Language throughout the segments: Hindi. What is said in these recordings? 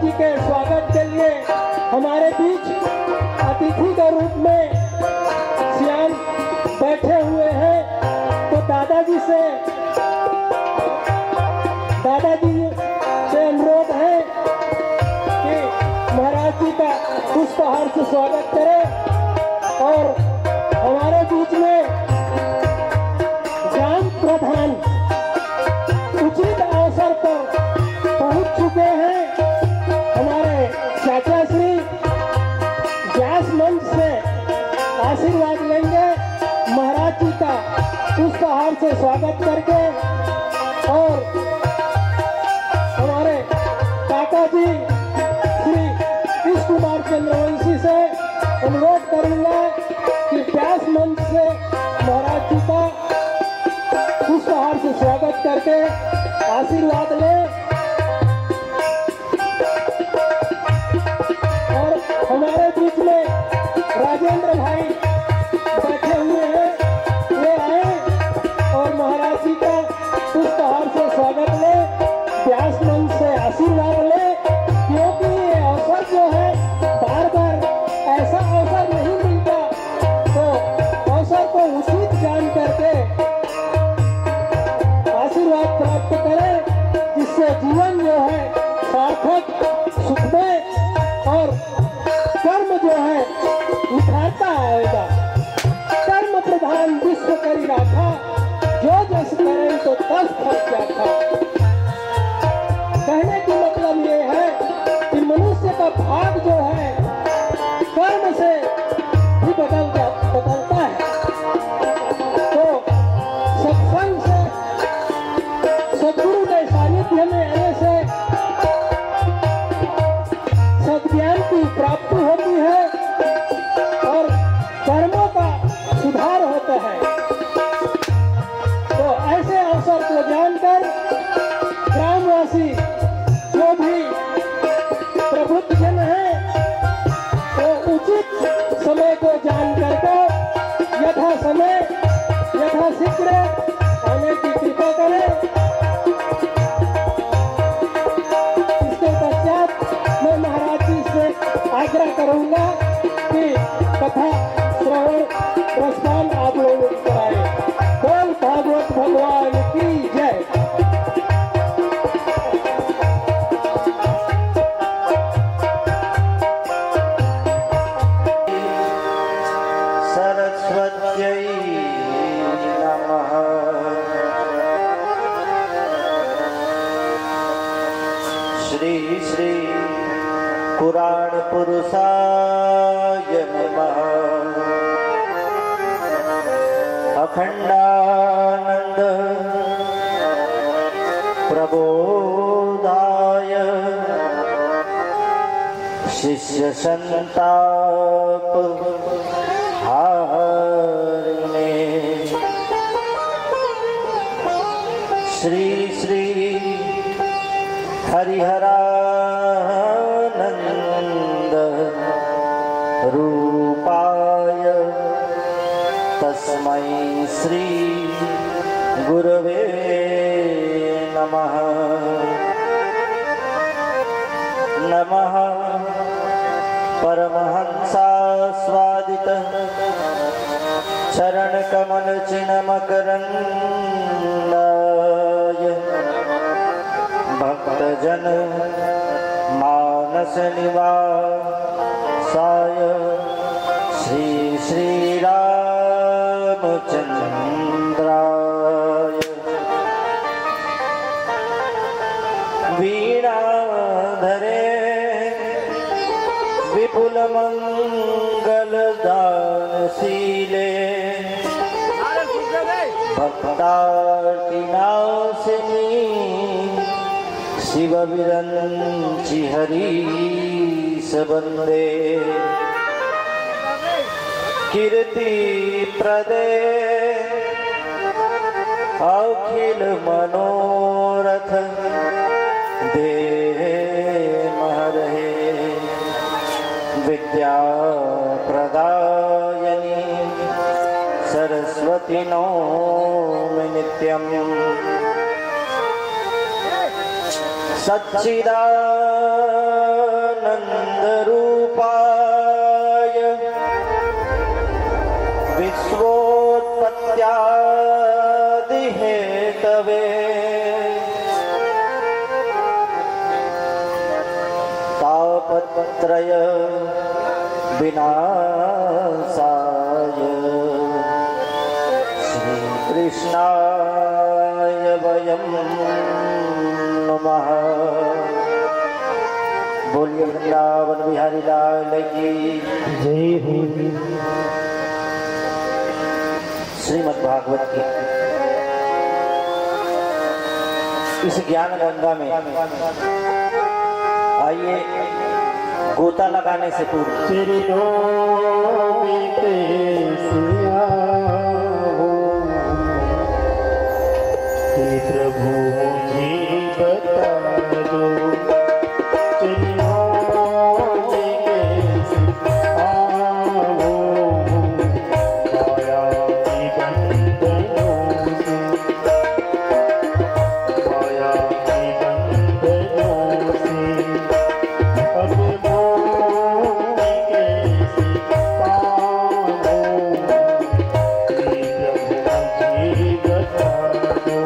जी के स्वागत के लिए हमारे बीच अतिथि के रूप में श्याम बैठे हुए हैं। तो दादाजी से अनुरोध है कि महाराज जी का पुष्पहार से स्वागत करें। और हमारे बीच में ग्राम प्रधान उचित अवसर पर पहुंच चुके हैं। हमारे चाचा श्री व्यास मंच से आशीर्वाद लेंगे महाराज जी का पुष्पहार से स्वागत करके। और हमारे काका जी श्री कृष्ण कुमार चंद्रवंशी से अनुरोध करूंगा कि व्यास मंच से महाराज जी का पुष्पहार से स्वागत करके आशीर्वाद ले। और हमारे बीच में राजेंद्र भाई बैठे हुए हैं, वे आए और महाराज जी का पुष्पहार से स्वागत ले, व्यास मंच से आशीर्वाद ले। क्योंकि ये अवसर जो है बार बार ऐसा अवसर नहीं मिलता, तो अवसर को उचित जान करके आशीर्वाद प्राप्त करें, जिससे जीवन जो है सार्थक सुखमय और कर्म जो है निखारता आएगा। कर्म प्रधान विश्व करी राखा, जो जस करें तो तस फल क्या था। कहने की मतलब ये है कि मनुष्य का भाग जो है कर्म से ही बदलता है। तो सत्संग से, सद्गुरु के सानिध्य में आने से सद्ज्ञान की प्राप्ति होती है और कर्मों का सुधार होता है। तो ऐसे अवसर को जानकर ग्रामवासी जो भी प्रबुद्ध जन हैं, तो उचित समय को जान करके यथा समय यथा शीघ्र आने की कृपा करें। इसके पश्चात मैं महाराज जी से आग्रह करूंगा कि कथा श्रवण प्रस्थान आप लोग कराएं। बोल भागवत भगवान की जय। सरस्वत्यै नमः। श्री श्री पुराण पुरुषाय नमः। अखंडानंद प्रबोधाय शिष्य संताप हारणे। श्री श्री हरिहरानंद रूपाय तस्मै श्री गुरवे नमः। नमः परमहंसास्वादित चरण कमल चिन्मकरंदाय भक्तजन मानस निवासाय श्री श्री रामचंद्राय। वीणाधरे विपुल मंगलदानशीले भक्तार्तिनाशिनी शिव विरंचि हरीश वंदे। कीर्ति प्रदे अखिल मनोरथ दे महरहे। विद्या प्रदायनी सरस्वती नौमि नित्यं। सच्चिदानंद सच्चिदानन्दरूपाय विश्वोत्पत्त्यादिहेतवे तापत्रय विनाशाय श्रीकृष्णाय वयं नमः। बोलिए वृंदावन बिहारी लाल की जय हो। श्रीमद् भागवत की इस ज्ञान गंगा में आइए गोता लगाने से पूर्व तेरे नाम कैसे आओ हे प्रभु मुझे बता दो, तेरे नाम कैसे आओ माया के बंधनों से, माया के बंधनों से अब मोक्ष कैसे पाऊं, हे प्रभु मुझे बता दो।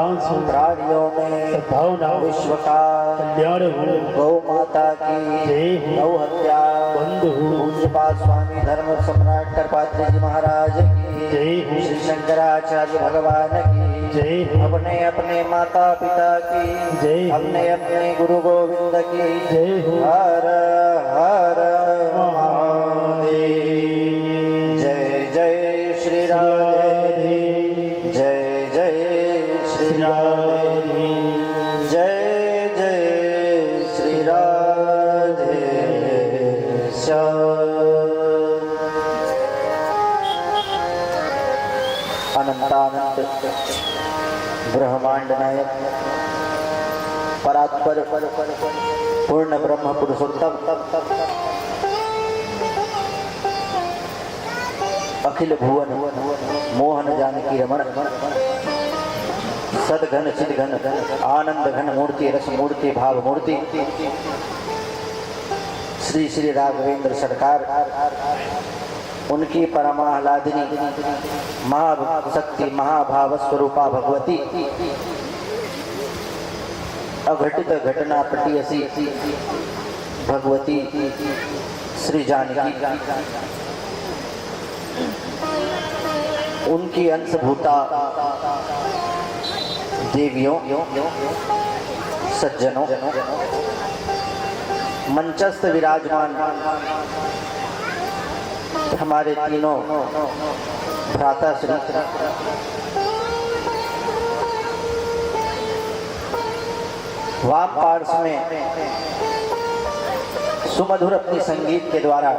हितांशु प्राणियों में सद्भावना विश्व का कल्याण हो। गौ माता की जय हो। गौ हत्या बंधु पूज्यपाद स्वामी धर्म सम्राट करपात्री जी महाराज की जय हो। श्री शंकराचार्य भगवान की जय हो। अपने अपने माता पिता की जय हो। अपने अपने गुरु गोविंद की जय हो। हर हर महादेव। जय जय श्री राधे जय जय श्री राधे जय जय श्री राधे अनंतानंत ब्रह्मांड नायक परात्पर पूर्ण ब्रह्म पुरुषोत्तम अखिल भुवन मोहन जानकी रमण सदघन चिदघन आनंद घन मूर्ति रस मूर्ति भाव मूर्ति श्री श्री राघवेंद्र सरकार उनकी परमाह्लादिनी महाशक्ति महाभाव स्वरूपा भगवती अघटित घटना पटियसी भगवती श्री जानकी उनकी अंशभूता देवियों सज्जनों मंचस्थ विराजमान हमारे तीनों भ्राता श्री वाम पार्श्व में सुमधुर अपनी संगीत के द्वारा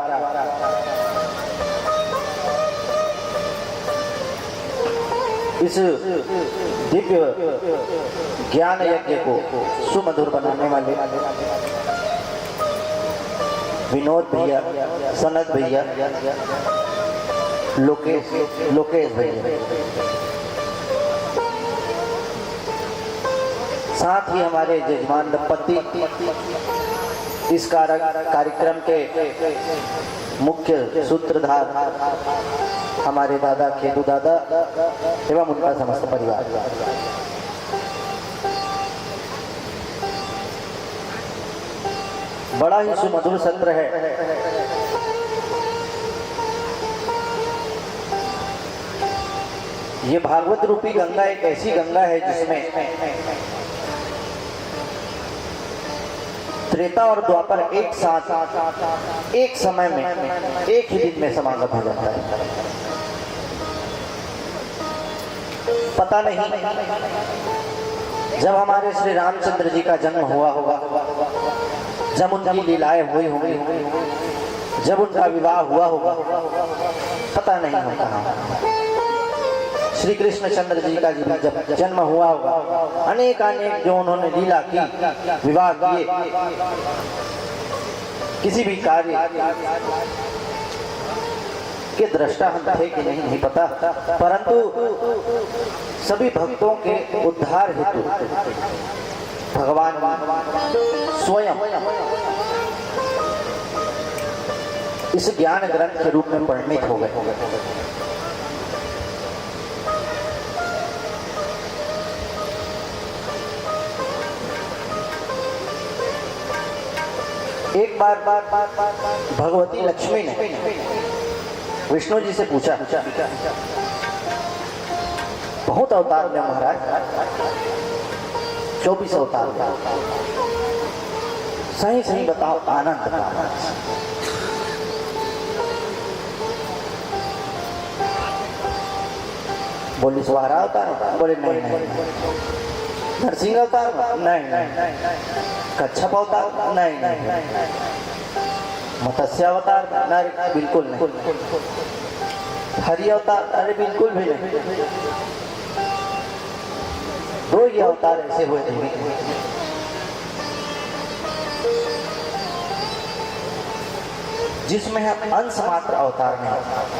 इस दिव्य ज्ञान यज्ञ को सुमधुर बनाने वाले विनोद भैया सनत भैया लोकेश भैया साथ ही हमारे जजमान दंपति इस कार्यक्रम के मुख्य सूत्रधार हमारे दादा खेदू दादा एवं उनका समस्त परिवार। बड़ा ही सुमधुर सत्र है। ये भागवत रूपी गंगा एक ऐसी गंगा है जिसमें त्रेता और द्वापर एक साथ एक समय में एक ही दिन में समागम हो जाता है। पता नहीं जब हमारे श्री रामचंद्र जी का जन्म हुआ होगा, जब उनकी लीलाएं हुई होंगी, जब उनका विवाह हुआ होगा, पता नहीं होता। श्री कृष्ण चंद्र जी का जब जन्म हुआ होगा, अनेक अनेक जो उन्होंने लीला की, विवाह किए, किसी भी कार्य के दृष्टा हम थे कि नहीं पता, परंतु सभी भक्तों के उद्धार हेतु भगवान स्वयं इस ज्ञान ग्रंथ के रूप में परिणित हो गए। एक बार भगवती लक्ष्मी ने विष्णु जी से पूछा, बहुत अवतार में महाराज, 24 अवतार, सही सही बताओ आनंद का। बोली सुहारा अवतार? बोले नहीं नहीं। नरसिंह अवतार? नहीं। कच्छप अवतार? नहीं। मत्स्य अवतार? नहीं, बिल्कुल नहीं। हरि अवतार? अरे बिल्कुल भी नहीं। दो ही अवतार ऐसे हुए थे जिसमें हम अंश मात्र अवतार में,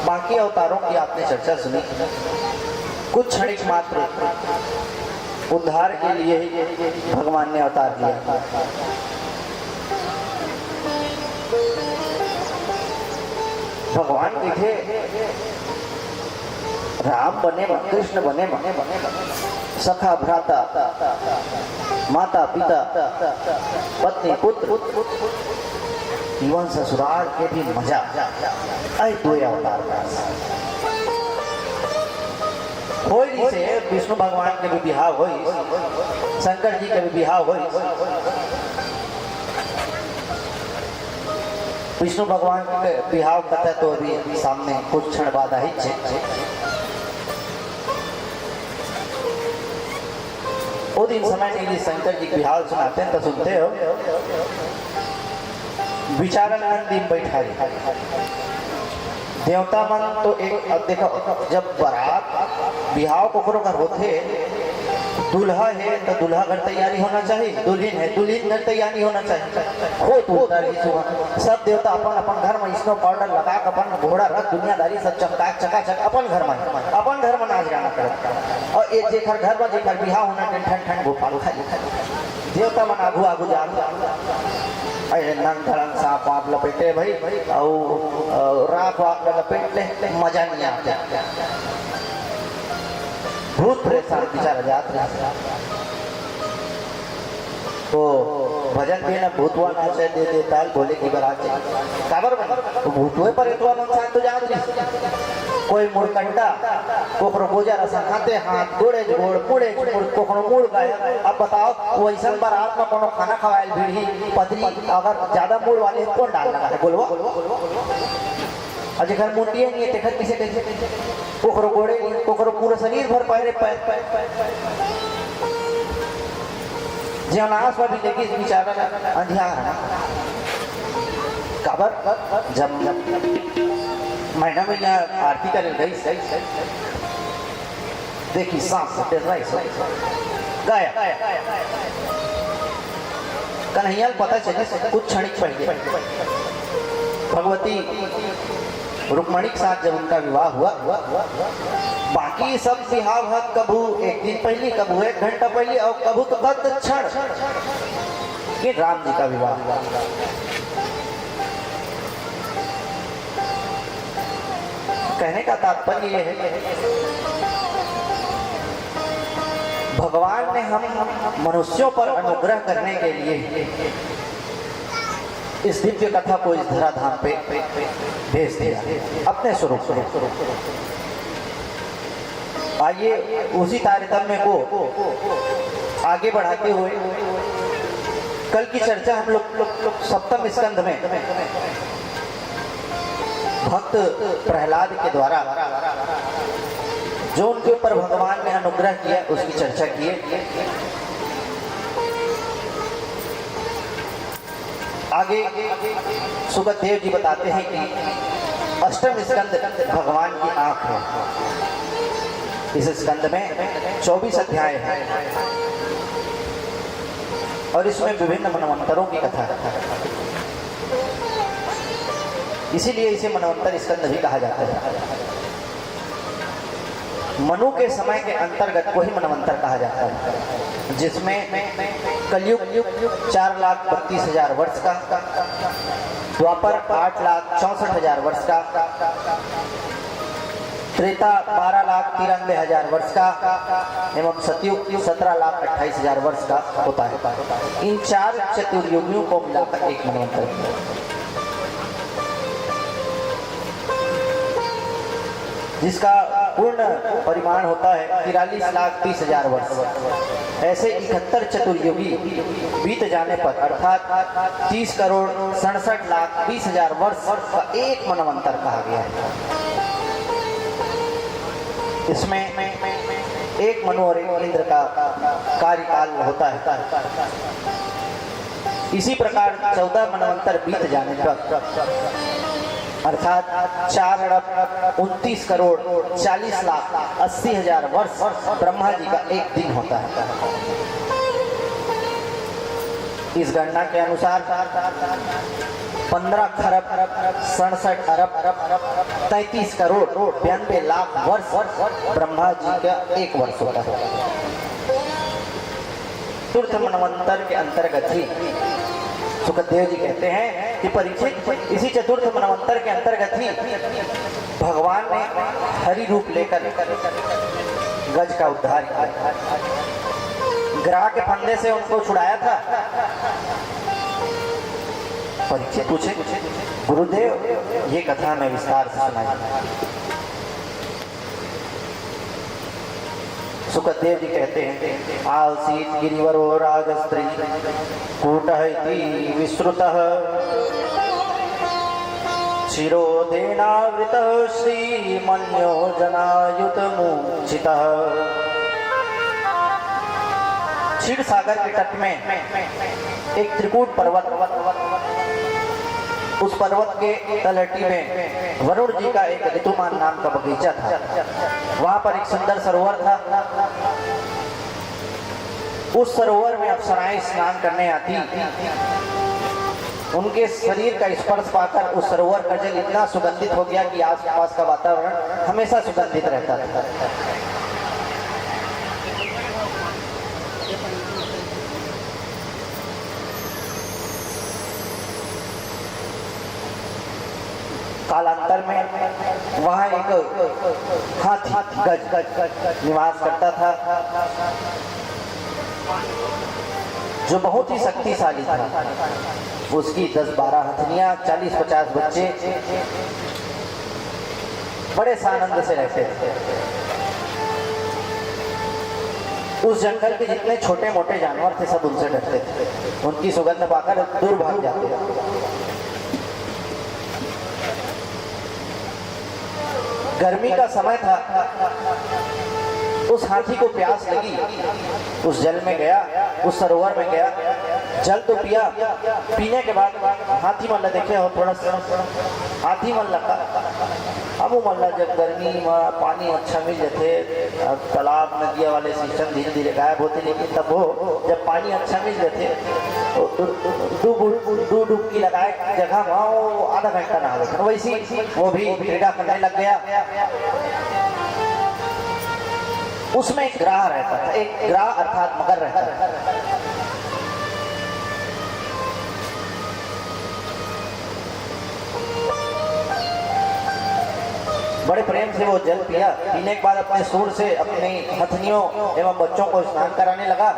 बाकी अवतारों की आपने चर्चा सुनी, कुछ क्षणिक मात्र उद्धार के लिए ही भगवान ने अवतार लिया। भगवान देखे राम बने, कृष्ण बने, सखा भ्राता माता पिता पत्नी पुत्र इवन ससुराल के भी मजा आई दो अवतार होली से विष्णु भगवान के भी बिहार होई, शंकर जी के भी बिहार होई। विष्णु भगवान के बिहार कथा तो अभी सामने कुछ क्षण बाद आई छे। वो दिन समय नहीं शंकर जी बिहार सुनाते हैं तो सुनते हो। विचारण दिन बैठा देवता मन तो एक देखो जब बारात बिहाव को घर होते दूल्हा है तो दूल्हा घर तैयारी होना चाहिए, दुल्हन है दुल्हन घर तैयारी होना चाहिए। हो तो सब देवता अपन अपन घर में स्नो पाउडर लगा अपन घोड़ा रख दुनियादारी सब चमकाक चकाचक अपन घर में नाच गाना कर। और एक जेकर घर में जेकर बिहाव होना ठंड ठंड गोपाल खाली देवता मन आगू आगू जा नंग धड़ंग सांप वाप लपेटे भाई और राख वाप लपेट ले मजा नहीं आता। भूत परेशान बेचारा जाते तो भजन भी ना भूतवा नाचे दे दे ताल बोले की बारात काबर बन तो भूतवे पर इतवा नुकसान तो जात कोई मुड़कंडा कोकरो गोजा रसा खाते हाथ गोड़े गोड़ मुड़े कोकरो मुड़ गया। अब बताओ वैसा बारात में कोनो खाना खवाएल भी पत्नी अगर ज्यादा मुड़ वाले कौन डाल लगा है बोलवा अजय घर मुंडिया नहीं है देखत किसे कैसे कोकरो गोड़े कोकरो पूरा शरीर भर पहरे जीवनाश में भी देखिए बेचारा अंधियार काबर जब महीना में यहाँ आरती कर गई देखी सांस गाया कन्हैया पता चले कुछ क्षणिक पहले भगवती रुक्मणी के साथ जब उनका विवाह हुआ बाकी सब बिहाव कबू एक दिन पहले कबू एक घंटा पहले और कबू तो दत्त क्षण ये राम जी का विवाह हुआ। कहने का तात्पर्य यह है भगवान ने हम मनुष्यों पर अनुग्रह करने के लिए इस दिव्य कथा को इस धराधाम पे भेज दिया अपने स्वरूप। आइए उसी तारतम्य को आगे बढ़ाते हुए कल की चर्चा हम लोग सप्तम स्कंध में भक्त प्रहलाद के द्वारा जो उनके ऊपर भगवान ने अनुग्रह किया उसकी चर्चा किए। आगे सुखदेव जी बताते हैं कि अष्टम स्कंद भगवान की आंख है। इस स्कंद में 24 अध्याय है और इसमें विभिन्न मनवंतरों की कथा है, इसीलिए इसे मनवंतर स्कंद भी कहा जाता है। मनु के समय के अंतर्गत को ही मनवंतर कहा जाता है, जिसमें कलयुग 4,32,000 वर्ष का, द्वापर 8,64,000 वर्ष का, त्रेता 12,93,000 वर्ष का एवं सतयुग 17,28,000 वर्ष का होता है। इन 4 चतुर्युगियों को मिलाकर एक मनवंतर है। जिसका पूर्ण परिमाण होता है 43,30,000 वर्ष। ऐसे 71 चतुर्युगी बीत जाने पर अर्थात 30,67,20,000 वर्ष का एक मनवंतर कहा गया है। इसमें एक मनु और एक इंद्र का कार्यकाल होता है। इसी प्रकार 14 मनवंतर बीत जाने पर अर्थात 4,29,40,80,000 वर्ष ब्रह्मा जी का एक दिन होता है। इस गणना के अनुसार 15,67,33,92,00,000 वर्ष ब्रह्मा जी का एक वर्ष होता है। चतुर्थ मनवंतर के अंतर्गत ही सुखदेव जी कहते हैं कि परीक्षित इसी चतुर्थ मनवंतर के अंतर्गत ही भगवान ने हरि रूप लेकर गज का उद्धार किया, ग्राह के फंदे से उनको छुड़ाया था। परीक्षित पूछे, गुरुदेव ये कथा मैं विस्तार से सुनाई। सुखदेव जी कहते हैं, आसीत गिरिवरो राजस्त्री कूटः इति विश्रुतः शिरोदेनावृतः श्रीमन्यो जनायुतमूर्छितः। क्षीर सागर के तट में एक त्रिकूट पर्वत, उस पर्वत के तलहटी में वरुण जी का एक ऋतुमान नाम का बगीचा था। वहां पर एक सुंदर सरोवर था। उस सरोवर में अप्सराएं स्नान करने आती। उनके शरीर का स्पर्श पाकर उस सरोवर का जल इतना सुगंधित हो गया कि आसपास का वातावरण हमेशा सुगंधित रहता था। कालांतर में वहां एक हाथी गज निवास करता था, जो बहुत ही शक्तिशाली था। उसकी 10-12 हथनियां, 40-50 बच्चे बड़े सानंद से रहते थे। उस जंगल के जितने छोटे मोटे जानवर थे सब उनसे डरते थे। उनकी सुगंध पाकर दूर भाग जाते थे। गर्मी का समय था। उस हाथी को प्यास लगी, उस जल में गया, उस सरोवर में गया, जल तो पिया। पीने के बाद हाथी मल्ला देखे हो, थोड़ा सा हाथी मल्ला का अब मल्ला जब गर्मी में पानी अच्छा मिल जाते, तालाब नदिया वाले सिस्टम धीरे धीरे गायब होते, लेकिन तब वो जब पानी अच्छा मिल जाते तो दो डुबकी लगाए जगह वहाँ वो आधा घंटा नहा लेते। वैसी वो भी क्रीड़ा करने लग गया। उसमें एक ग्राह रहता था, एक ग्राह अर्थात मगर रहता था। बड़े प्रेम से वो जल पिया। पीने के बाद अपने सूर से अपनी हथनियों एवं बच्चों को स्नान कराने लगा,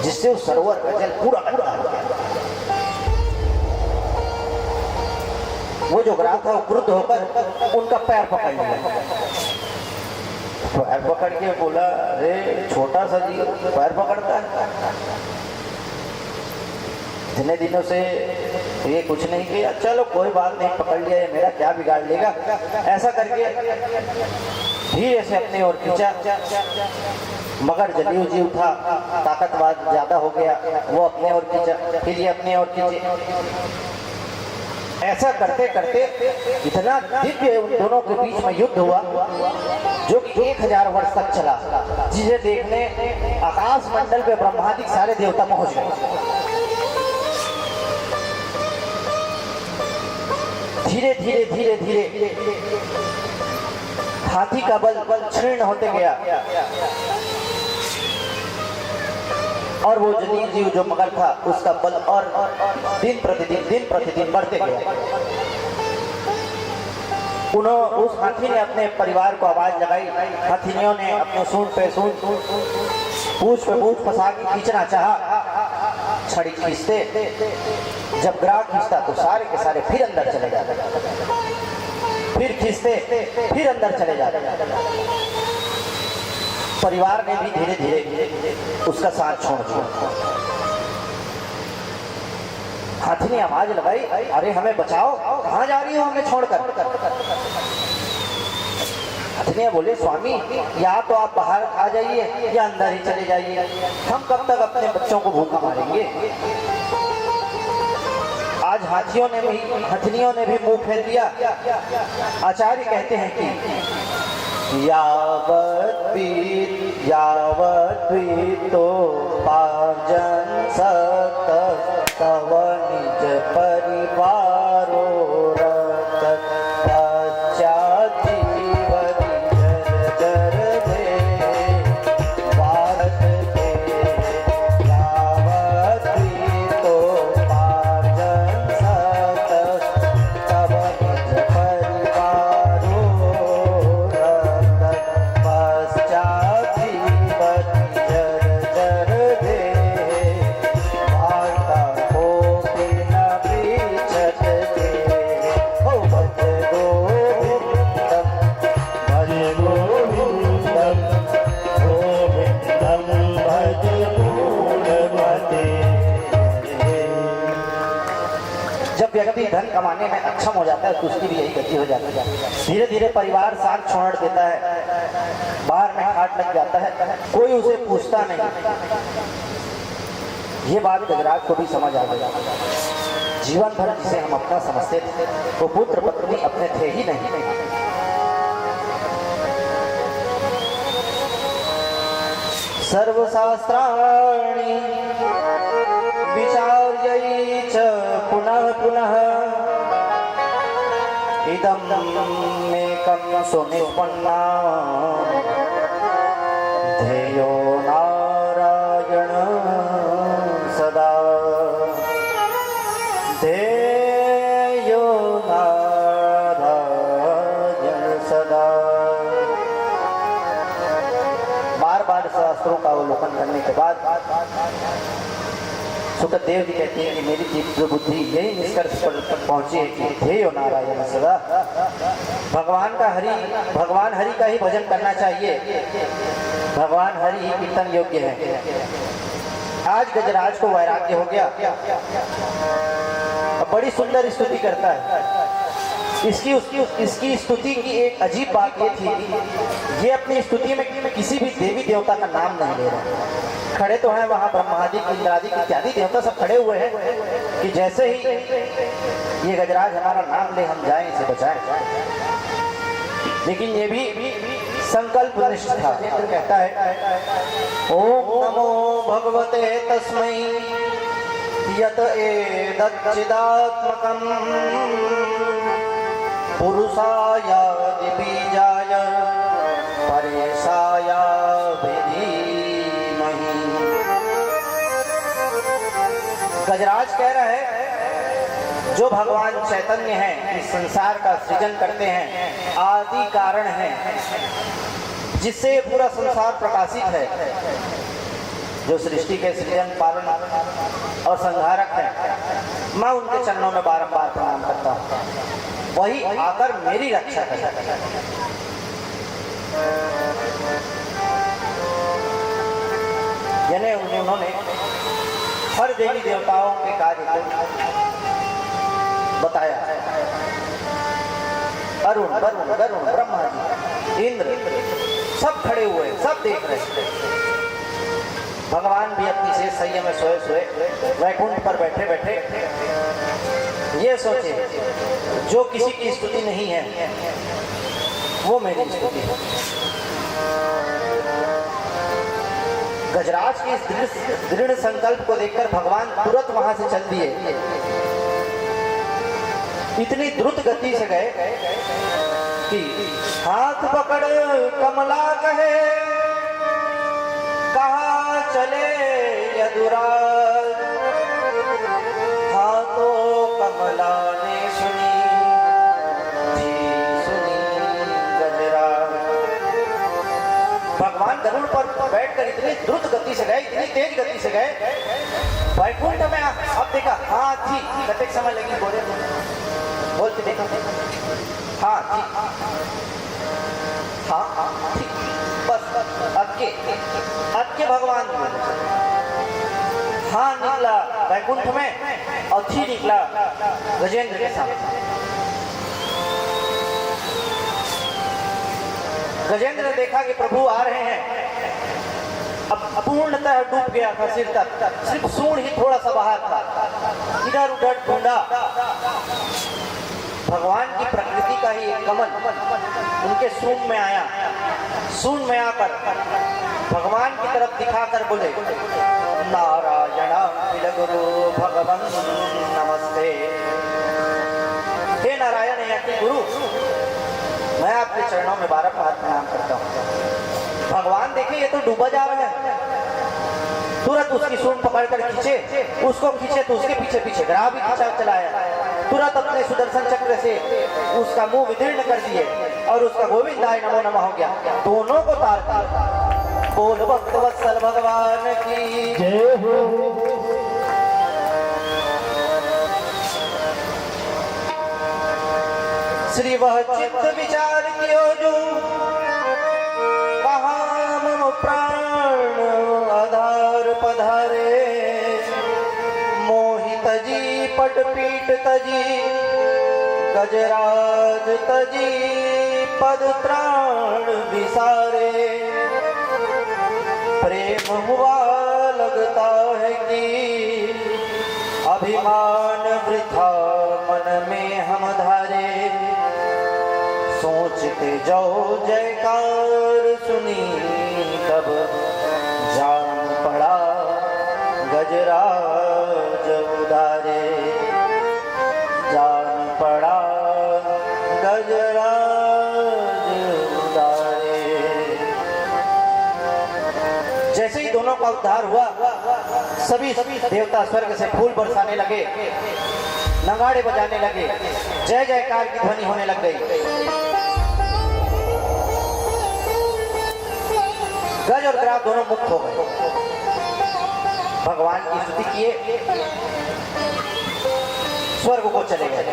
जिससे उस सरोवर का जल पूरा पूरा हो गया। वो जो ग्राह था वो क्रुद्ध होकर उनका पैर पकड़ लिया। पैर पकड़ के बोला, अरे छोटा सा जी पैर पकड़ता है, इतने दिनों से ये कुछ नहीं किया, चलो कोई बात नहीं, पकड़ लिया, ये मेरा क्या बिगाड़ लेगा। ऐसा करके धीरे से अपनी ओर खींचा। मगर जलीय जीव था, ताकतवर ज्यादा हो गया, वो अपने ओर खींचा, फिर ये अपने ओर खींचे। ऐसा करते करते इतना दिव्य उन दोनों के बीच में युद्ध हुआ, जो कि 1000 वर्ष तक चला, जिसे देखने आकाश मंडल पे ब्रह्मादि सारे देवता पहुंच गए। धीरे धीरे धीरे धीरे हाथी का बल क्षीण होते गया और वो जलीय जीव जो मगर था उसका बल और दिन प्रतिदिन बढ़ते गया। उस हाथी ने अपने परिवार को आवाज लगाई। हाथिनियों ने अपने सूंड पे सूंड, पूंछ पे पूंछ फंसा के खींचना चाहा। छड़ी खींचते, जब ग्राह खींचता तो सारे के सारे फिर अंदर चले जाते, फिर खींचते फिर अंदर चले जाते। परिवार ने भी धीरे धीरे उसका साथ छोड़ दिया। हाथी ने आवाज लगाई, अरे हमें बचाओ, कहाँ जा रही हो हमें छोड़कर। हाथी ने बोले, स्वामी या तो आप बाहर आ जाइए या अंदर ही चले जाइए, हम कब तक अपने बच्चों को भूखा मारेंगे। आज हथनियों ने भी मुंह फेर दिया। आचार्य कहते हैं कि यावत तो पाजन सत तव निज परिवारो रत पश्चात जीवनी जर दे भारत के यावत तो पाजन सत तव निज परिवारो रत व्यक्ति धन कमाने में अक्षम हो जाता है तो उसकी भी यही गति हो जाती है। धीरे धीरे परिवार साथ छोड़ देता है, बाहर में हाथ लग जाता है, कोई उसे पूछता नहीं। ये बात गजराज को भी समझ आ गई। जीवन भर जिसे हम अपना समझते थे वो पुत्र पत्नी अपने थे ही नहीं। सर्वशास्त्राणि विचार्यै च पुनः पुनः इदं मेकं सुनिष्पन्ना ध्येयो नारायण सदा ध्येयो नारायण सदा। बार बार शास्त्रों का अवलोकन करने के बाद सुखदेव जी कहते हैं कि मेरी तीव्र बुद्धि यही निष्कर्ष पर पहुंची है कि ध्येयो नारायण सदा, भगवान हरि का ही भजन करना चाहिए, भगवान हरि ही कीर्तन योग्य है। आज गजराज को वैराग्य हो गया, बड़ी सुंदर स्तुति करता है। इसकी स्तुति की एक अजीब बात ये थी कि ये अपनी स्तुति में किसी भी देवी देवता का नाम नहीं ले रहा। खड़े तो हैं वहां ब्रह्मादि इंद्रादि इत्यादि देवता सब खड़े हुए हैं कि जैसे ही ये गजराज हमारा नाम ले हम जाएं, इसे बचाएं। लेकिन ये भी संकल्प निष्ठ था। कहता है ओम नमो भगवते तस्मै यत एतच्चिदात्मकं पुरुषाय बीजाय परेशाय धीमहि। गजराज कह रहा है जो भगवान चैतन्य है, इस संसार का सृजन करते हैं, आदि कारण है जिससे पूरा संसार प्रकाशित है, जो सृष्टि के सृजन पालन और संहारक है, मैं उनके चरणों में बारंबार प्रणाम करता हूँ। वही आकर मेरी रक्षा करता है। यानी उन्होंने हर देवी देवताओं के कार्य को बताया। अरुण, वरुण, वरुण, ब्रह्मा जी, इंद्र सब खड़े हुए, सब देख रहे हैं। भगवान भी अपनी शेष सैया में सोए सोए वैकुंठ पर बैठे बैठे ये सोचे जो किसी की स्तुति नहीं है वो मेरी स्तुति है। गजराज के इस दृढ़ संकल्प को देखकर भगवान तुरंत वहां से चल दिए। इतनी द्रुत गति से गए कि हाथ पकड़ कमला कहे कहाँ चले यदुराज, हाथों कमला ने सुनी थी सुनी गजराज। भगवान गरुड़ पर बैठकर इतनी द्रुत गति से गए, इतनी तेज गति से गए वैकुंठ में। अब देखा हाथी, कतेक समय लगी बोलते देखा हाथी, हाँ ठीक, बस अक्के भगवान हाँ निकला वैकुंठ में और थी निकला गजेंद्र के सामने। गजेंद्र ने देखा कि प्रभु आ रहे हैं। अब पूर्णतः डूब गया था सिर तक, सिर्फ सूंड ही थोड़ा सा बाहर था। इधर उधर ढूंढा, भगवान की प्रकृति का ही एक कमल उनके सूंड में आया। सूंड में आकर भगवान की तरफ दिखाकर बोले नारायण अखिल गुरु भगवन नमस्ते। हे नारायण है कि गुरु, मैं आपके चरणों में बारंबार प्रणाम करता हूँ। भगवान देखे ये तो डूबा जा रहा है, तुरंत उसकी सूंड पकड़कर खींचे, उसको खींचे तो उसके पीछे पीछे ग्राह भी खींचा चलाया। तुरंत अपने सुदर्शन चक्र से उसका मुंह विदीर्ण कर दिए और उसका गोविंदाय नमो नमः हो गया। दोनों को तार दिया। बोल भक्त वत्सल भगवान की जय हो। श्री वह चित्त विचार कियो जो कहाँ मम प्राण आधार पधारे, मोहि तजी पटपीठ तजी गजराज तजी पद त्राण विसारे प्रेम हुआ लगता है कि अभिमान वृथा मन में हम धारे सोचते जाओ जयकार सुनी तब जान पड़ा गजराज उदारे जान पड़ा गजराज उदारे। जैसे ही दोनों का उद्धार हुआ सभी देवता स्वर्ग से फूल बरसाने लगे, नगाड़े बजाने लगे, जय जयकार की ध्वनि होने लग गई। गज और ग्राह दोनों मुक्त हो गए, भगवान की स्तुति किए, स्वर्ग को चले गए।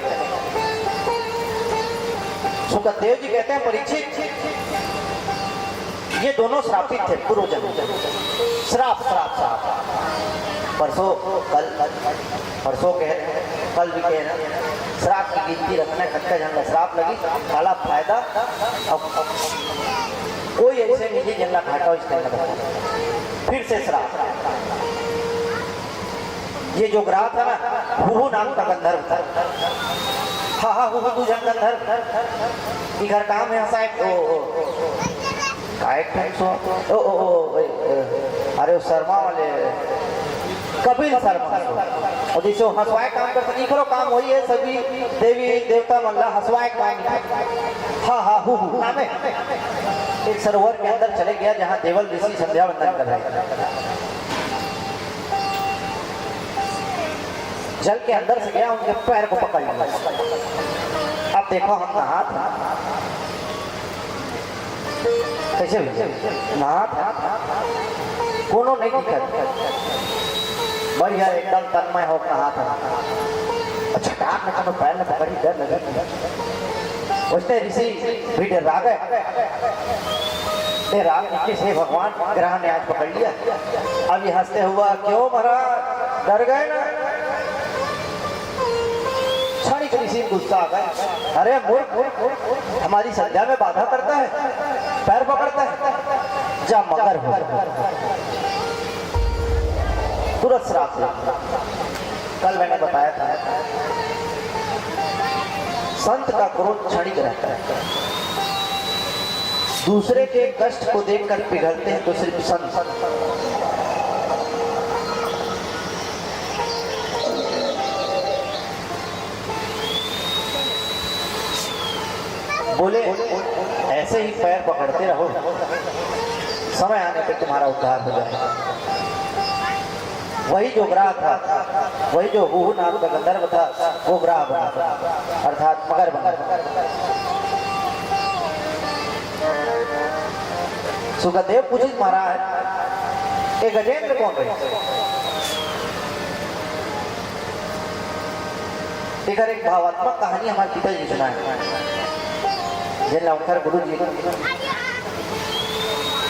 सुखदेव जी कहते हैं परीक्षित ये दोनों श्रापित थे पूर्व जन्म। श्राप श्राप श्राप परसों कह रहे हैं, कल भी कह रहे हैं, श्राप की गिनती रखना कच्चा झंडा श्राप लगी काला फायदा। अब कोई ऐसे निजी जंगला घाटा इसके अंदर फिर से श्राप। ये जो ग्राह था ना हुहु नाम का गंधर्व था। हाँ हाँ हुहु तू जन गंधर्व इधर काम है हंसा एक अरे शर्मा वाले कपिल शर्मा और जैसे हंसवाए काम करते नहीं करो काम वही है सभी देवी देवता मल्ला हंसवाए काम। हाँ हाँ हुहु नाम है। एक सरोवर के अंदर चले गया जहाँ देवल ऋषि संध्या वंदन कर रहे हैं। जल के अंदर से गया उनके पैर को पकड़ लिया। अब देखो हम नहा था कैसे नहा था कोनो नहीं दिखा बढ़िया एकदम तन्मय हो नहा था। अच्छा काट में कभी पैर में पकड़ी डर लगा उसने ऋषि भी डरा गए। रात नीचे से भगवान ग्रह ने आज पकड़ लिया। अब ये हंसते हुआ क्यों महाराज डर गए ना। ऋषि गुस्सा आ गए, अरे मूर्ख हमारी संध्या में बाधा करता है, पैर पकड़ता है, जा मगर हो। तुरंत श्राप। कल मैंने बताया था संत का क्रोध क्षणिक रहता है, दूसरे के कष्ट को देखकर पिघलते हैं तो सिर्फ संत। बोले ऐसे ही पैर पकड़ते रहो, समय आने पे तुम्हारा उद्धार हो जाएगा। वही जो ग्राह था, वही जो हुहु नाम का गंधर्व था, वो ग्राह बना अर्थात मगर बना। सुखदेव पूछित महाराज ये गजेंद्र कौन रहे। एक भावात्मक कहानी हमारे पिताजी सुनाए लवकर गुरु जी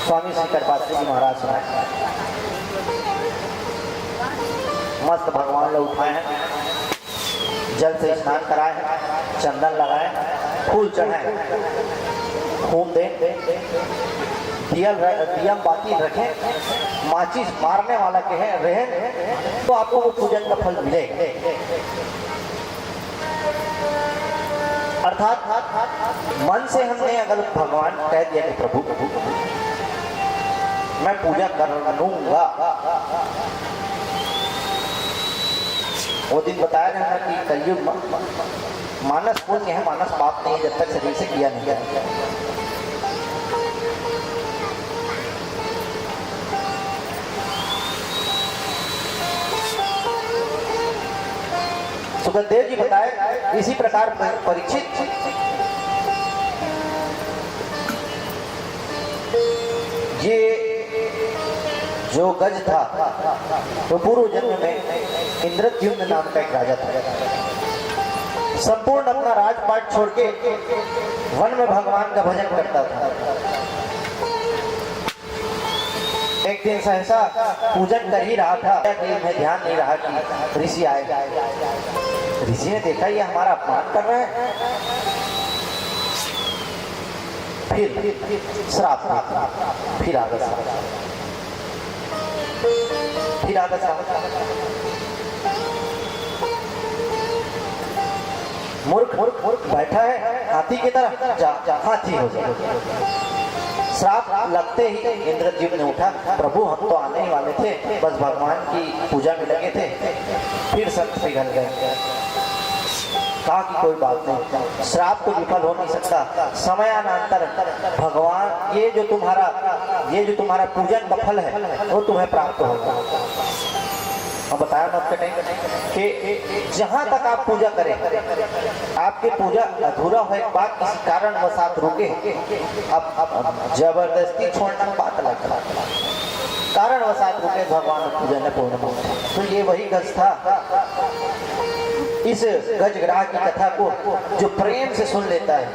स्वामी श्री कृपात्री जी महाराज सुनाए। मस्त भगवान लोग उठाए हैं, जल से स्नान कराए हैं, चंदन लगाए, फूल चढ़ाए, होम दे दियम बाती रखें, माचिस मारने वाला कहे रहे तो आपको वो पूजन का फल मिलेगा। अर्थात मन से हमने अगर भगवान कह दिया कि प्रभु मैं पूजा कर लूंगा, वो दिन बताया जाता कि कलयुग मानस पुण्य है मानस पाप नहीं है जब तक शरीर से किया नहीं जाता। सुखदेव जी बताए इसी प्रकार परीक्षित ये जो गज था तो पूर्व जन्म में इंद्रद्युम्न नाम का एक राजा था। संपूर्ण अपना राजपाट छोड़ के वन में भगवान का भजन करता था। एक एक दिन सहसा पूजन कर ही रहा था कि मैं ध्यान नहीं रहा कि ऋषि आएगा। ऋषि ने देखा ये हमारा अपमान कर रहा है, फिर श्राप फिर आ गया, फिर आ गया। मूर्ख मूर्ख बैठा है हाथी की तरह, जा हाथी हो जाए। श्राप लगते ही इंद्रजीत ने उठा, प्रभु हम तो आने ही वाले थे, बस भगवान की पूजा में लगे थे, फिर सब पिघल गए। कहा कि कोई बात नहीं, श्राप तो विफल हो नहीं सकता, समयानंतर भगवान ये जो तुम्हारा पूजन का फल है वो तुम्हें प्राप्त होगा। हम बताया मत कटें कि जहां तक आप पूजा करें, आपकी पूजा अधूरा हो एक बात किसी कारण वसात रुके, अब जबरदस्ती छोड़ना बात अलग है, कारण वसात रुके भगवान पूजा न पूर्ण हो। तो ये वही गज था, इस गजग्राह की कथा को जो प्रेम से सुन लेता है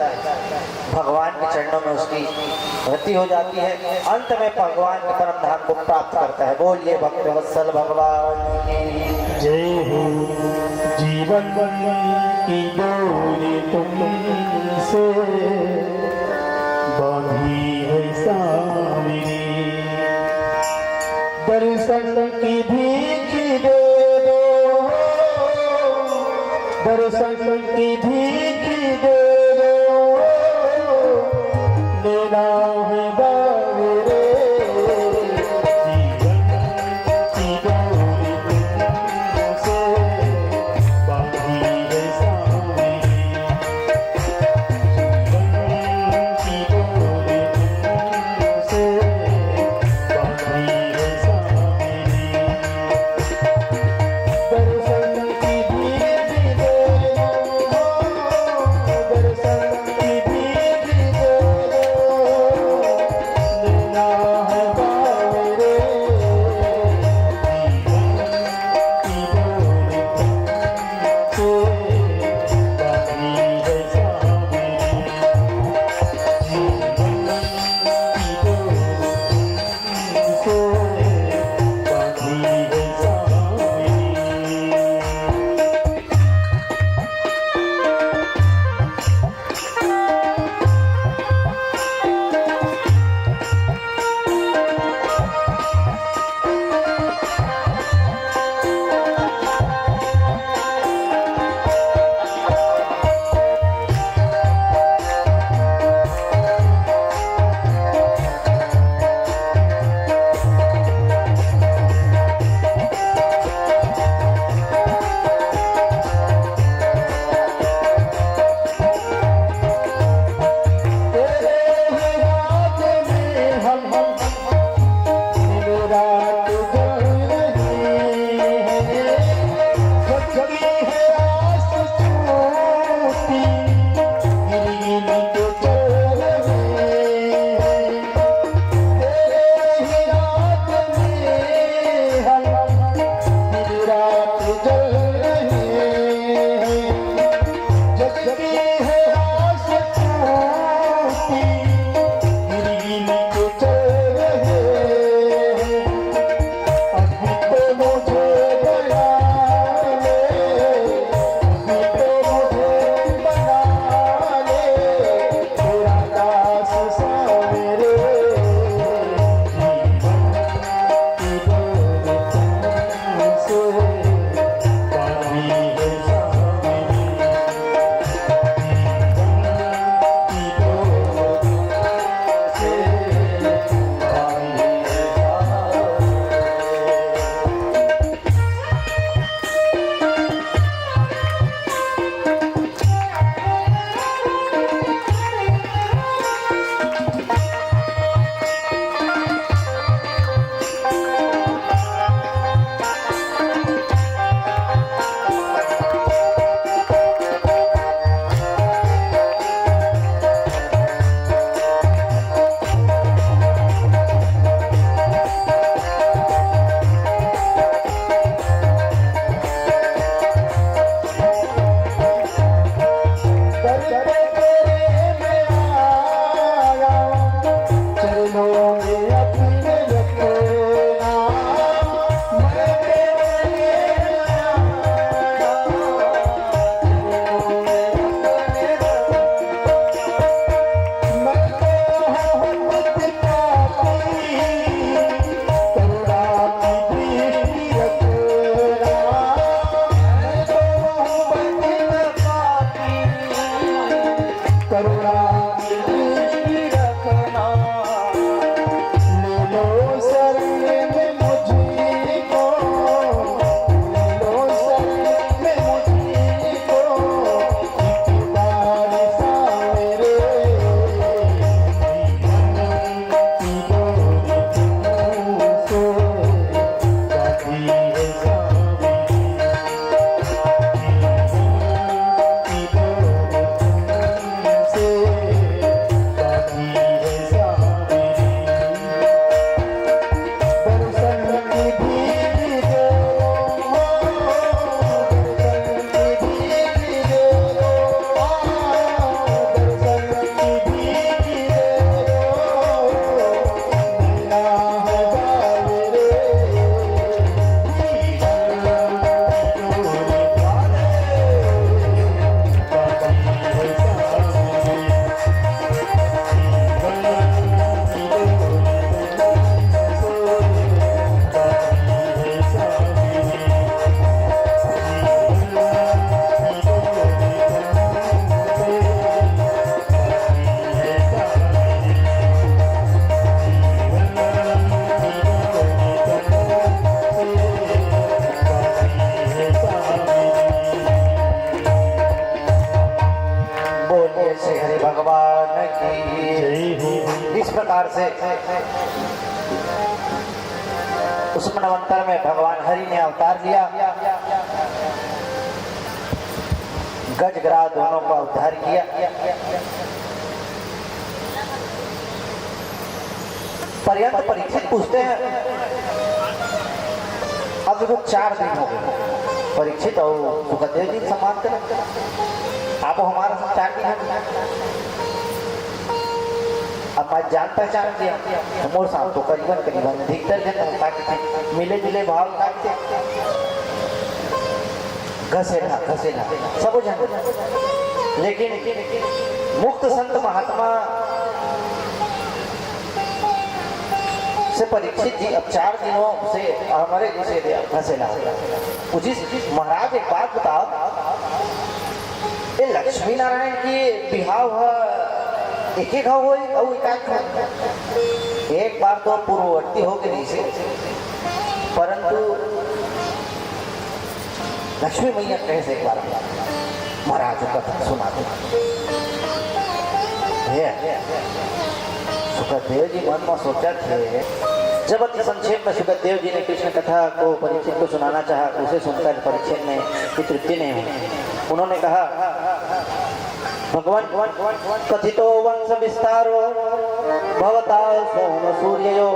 भगवान के चरणों में उसकी गति हो जाती है, अंत में भगवान के परम धाम को प्राप्त करता है। बोलिए भक्त वत्सल भगवान की जय हो। जीवन की डोरी तुमसे बांधी है सावरी, दर्शन की भीख दे दो, दर्शन की भीख दे दो, लेना है बावरे। जीवन की डोरी तुमसे बांधी है सावरी, जीवन की डोरी तुमसे बांधी है सावरी, दर्शन की भीख दे दो, से उस मनवंतर में भगवान हरि ने अवतार लिया, गजग्राह दोनों का उद्धार किया। पर्यंत परीक्षित पूछते हैं, अब वो 4 दिन हो गए परीक्षित और सुखदेव जी सम्मान करें, आप हमारा सब 4 दिन हो। अब मैं जान पहचान दिया मोर साहब तो करीबन अधिकतर जन मिले जुले भाव घसेला सब जन, लेकिन मुक्त संत महात्मा से परीक्षित जी अब 4 दिनों से हमारे जैसे घसेला उचित। महाराज एक बात बताओ, ये लक्ष्मी नारायण की बिहाव एक एक हो एक बार तो पूर्ववर्ती हो गई से, परंतु लक्ष्मी मैया कैसे एक बार महाराज कथा सुना दो। सुखदेव जी मन में सोचा थे, जब अति संक्षेप में सुखदेव जी ने कृष्ण कथा को परीक्षित को सुनाना चाहा, उसे सुनकर परीक्षित ने तृप्ति नहीं हुई। उन्होंने कहा, भगवान कथितो वंश विस्तारो भवता सोम सूर्यो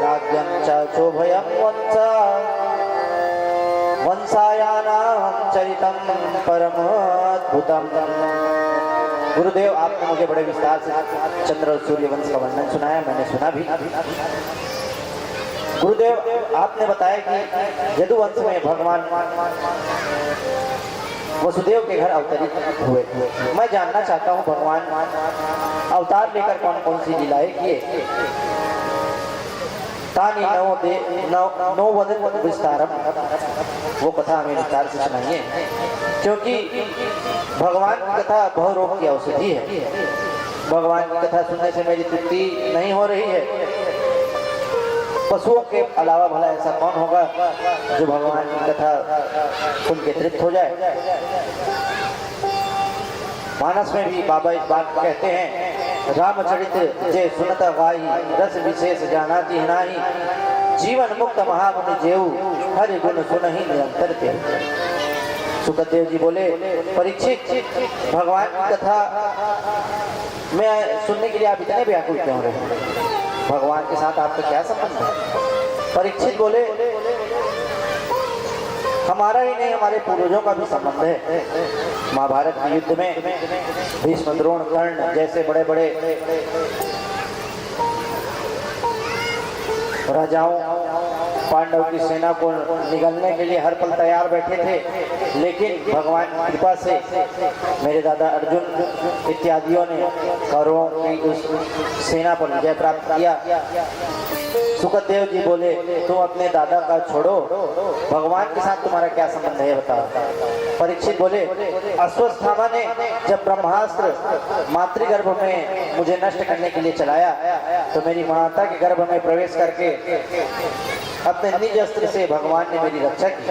राज्यं च चोभयं वंशायानां चरितं परमाद्भुतम्। गुरुदेव, आपने मुझे बड़े विस्तार से चंद्र और सूर्य वंश का वर्णन सुनाया, मैंने सुना भी। गुरुदेव, आपने बताया कि यदुवंश में भगवान वसुदेव के घर अवतरित हुए। मैं जानना चाहता हूँ भगवान अवतार लेकर कौन कौन सी लीलाएं किए। तानी नौ वदन विस्तारम, वो कथा हमें विस्तार से सुनाइए, क्योंकि भगवान की कथा बहु रोग की औषधि है। भगवान की कथा सुनने से मेरी तृप्ति नहीं हो रही है। पशुओं के अलावा भला ऐसा कौन होगा जो भगवान की कथा सुन के तृप्त हो जाए। मानस में भी बाबा इस बात कहते हैं, रामचरित जे सुनत गाई रस विशेष जानाति नाही, जीवन मुक्त महामुनि जेऊ हरि गुण सुनहि निरंतर ते। सुखदेव जी बोले, परीक्षित, भगवान की कथा में सुनने के लिए आप इतने व्याकुल क्यों रहे? भगवान के साथ आपका क्या संबंध है? परीक्षित बोले, हमारा ही नहीं हमारे पूर्वजों का भी संबंध है। महाभारत के युद्ध में भीष्म, द्रोण, कर्ण जैसे बड़े बड़े राजाओं पांडव की सेना को निगलने के लिए हर पल तैयार बैठे थे, लेकिन भगवान की कृपा से मेरे दादा अर्जुन इत्यादियों ने कौरवों की उस सेना पर विजय प्राप्त किया। सुखदेव जी बोले, तुम अपने दादा का छोड़ो, भगवान के साथ तुम्हारा क्या संबंध है बताओ। परीक्षित बोले, अश्वत्थामा ने जब ब्रह्मास्त्र मातृगर्भ में मुझे नष्ट करने के लिए चलाया, तो मेरी माता के गर्भ में प्रवेश करके अपने निज अस्त्र से भगवान ने मेरी रक्षा की।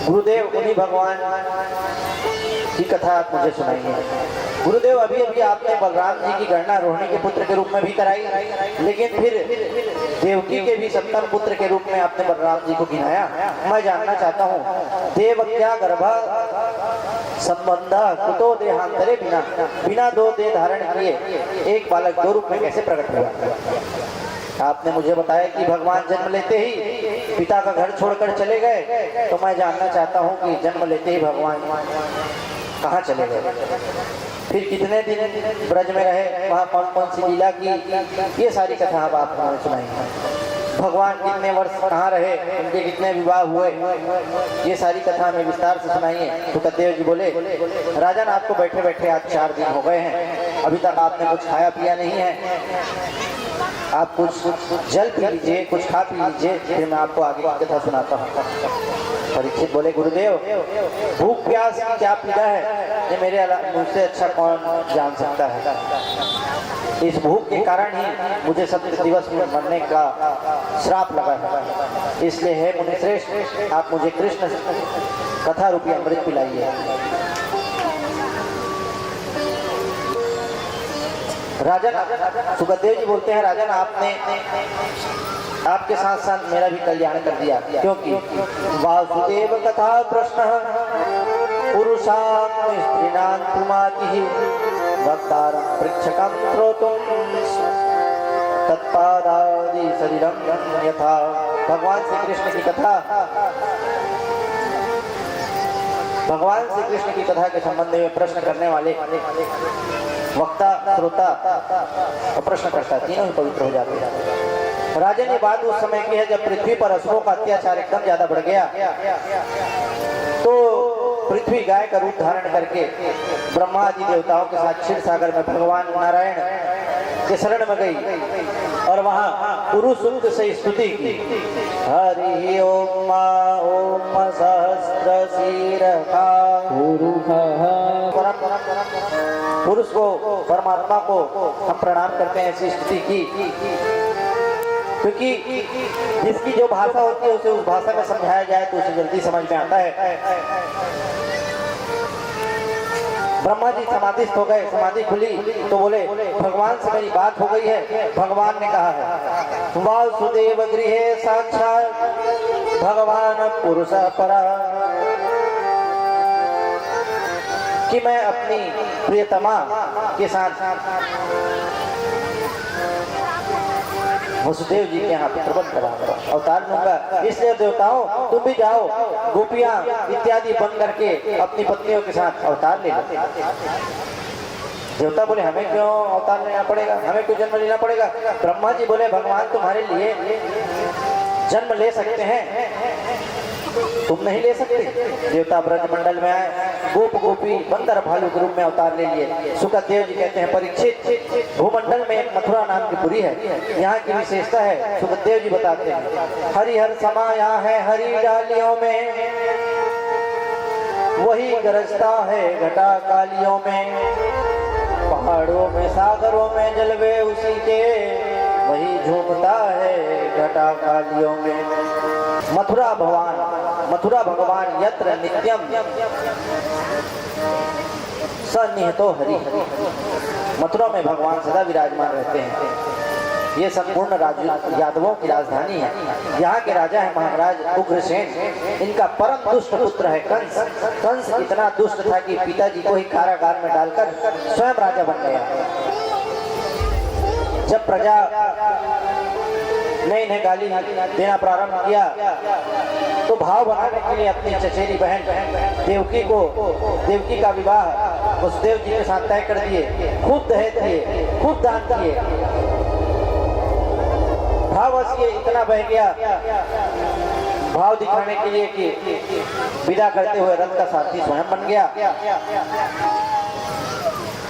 गुरुदेव, उन्हीं भगवान की कथा आप मुझे सुनाइए। गुरुदेव, अभी अभी आपने बलराम जी की गणना रोहिणी के पुत्र के रूप में भी कराई, लेकिन फिर देवकी के भी 7वें पुत्र के रूप में आपने बलराम जी को गिनाया। मैं जानना चाहता हूँ, देवक्या गर्भा संबंध कुतो देहांतरे बिना 2 देह धारण किए एक बालक 2 रूप में कैसे प्रकट हुआ? आपने मुझे बताया कि भगवान जन्म लेते ही पिता का घर छोड़कर चले गए, तो मैं जानना चाहता हूँ कि जन्म लेते ही भगवान कहाँ चले गए, फिर कितने दिन ब्रज में रहे, वहाँ कौन कौन सी लीला की, ये सारी कथा अब आप हमें सुनाएंगे। भगवान कितने वर्ष कहाँ रहे, उनके कितने विवाह हुए, ये सारी कथा हमें विस्तार से सुनाइए। सुखदेव जी बोले, राजन, आपको बैठे बैठे आज 4 दिन हो गए हैं, अभी तक आपने कुछ खाया पिया नहीं है। आप कुछ जल पी लीजिए, कुछ खा पी लीजिए, फिर मैं आपको आगे की कथा सुनाता हूँ। परीक्षित बोले, गुरुदेव, भूख प्यास की क्या पीड़ा है, ये मेरे मुझसे अच्छा कौन जान सकता है। इस भूख के कारण ही मुझे 70 दिवस में मरने का श्राप लगा है। इसलिए है मुनिश्रेष्ठ, आप मुझे कृष्ण कथा रूपी अमृत पिलाइए। राजन, सुखदेव जी बोलते हैं, राजन आपने आपके साथ साथ मेरा भी कल्याण कर दिया, क्योंकि वासुदेव कथा प्रश्न पुरुषां स्त्रीणां तुमातिः वक्तारं पृच्छकं श्रोतुं तत्पादादि शरीरं यथा। भगवान श्री कृष्ण की कथा, भगवान श्री कृष्ण की कथा के संबंध में प्रश्न करने वाले वक्ता, श्रोता और प्रश्नकर्ता तीनों ही पवित्र हो जाते हैं। राजन, ये बात उस समय की है जब पृथ्वी पर असुरों का अत्याचार एकदम ज्यादा बढ़ गया, तो पृथ्वी गाय का रूप धारण करके ब्रह्मा आदि देवताओं के साथ क्षीर सागर में भगवान नारायण के शरण में गई और वहां पुरुष सूक्त से स्तुति की। हरि ओम ओम सहस्र शीरखा पुरुष को, परमात्मा को हम प्रणाम करते हैं, ऐसी स्तुति की, क्योंकि जिसकी जो भाषा होती है उसे उस भाषा में समझाया जाए तो उसे जल्दी समझ में आता है। ब्रह्मा जी समाधिस्थ हो गए, समाधि खुली तो बोले भगवान से मेरी बात हो गई है। भगवान ने कहा है वासुदेव गृहे साक्षात भगवान पुरुष परा, कि मैं अपनी प्रियतमा के साथ वसुदेव जी के यहाँ पे प्रबंध कराऊंगा, अवतार लूंगा, इसलिए देवताओं तुम भी जाओ, गोपियां इत्यादि बन करके अपनी पत्नियों के साथ अवतार ले लो। देवता बोले हमें क्यों अवतार लेना पड़ेगा, हमें क्यों जन्म लेना पड़ेगा। ब्रह्मा जी बोले भगवान तुम्हारे लिए जन्म ले सकते हैं, तुम नहीं ले सकते। देवता ब्रजमंडल में आए, गोप गोपी बंदर भालू के रूप में अवतार ले लिए। सुखदेव जी कहते हैं परीक्षित, भूमंडल में एक मथुरा नाम की पुरी है, यहाँ की विशेषता है। सुखदेव जी बताते हैं हरिहर समाया है हरी डालियों में, वही गरजता है घटा कालियों में, पहाड़ों में सागरों में जलवे उसी के, वही झूमता है घटा कालियों में। मथुरा भगवान यत्र नित्यम सन्निहितो हरि, मथुरा में भगवान सदा विराजमान रहते हैं। ये संपूर्ण यादवों की राजधानी है। यहाँ के राजा है महाराज उग्रसेन, इनका परम दुष्ट पुत्र है कंस। कंस इतना दुष्ट था कि पिताजी को ही कारागार में डालकर स्वयं राजा बन गया। जब प्रजा ने इन्हें गाली देना प्रारंभ किया तो भाव बनाने के लिए अपनी चचेरी बहन देवकी का विवाह वसुदेव जी के साथ तय कर दिए, खुद दहेज दिए, खुद दान किए। भाव ये इतना बह गया, भाव दिखाने के लिए कि विदा करते हुए रथ का साथी स्वयं बन गया।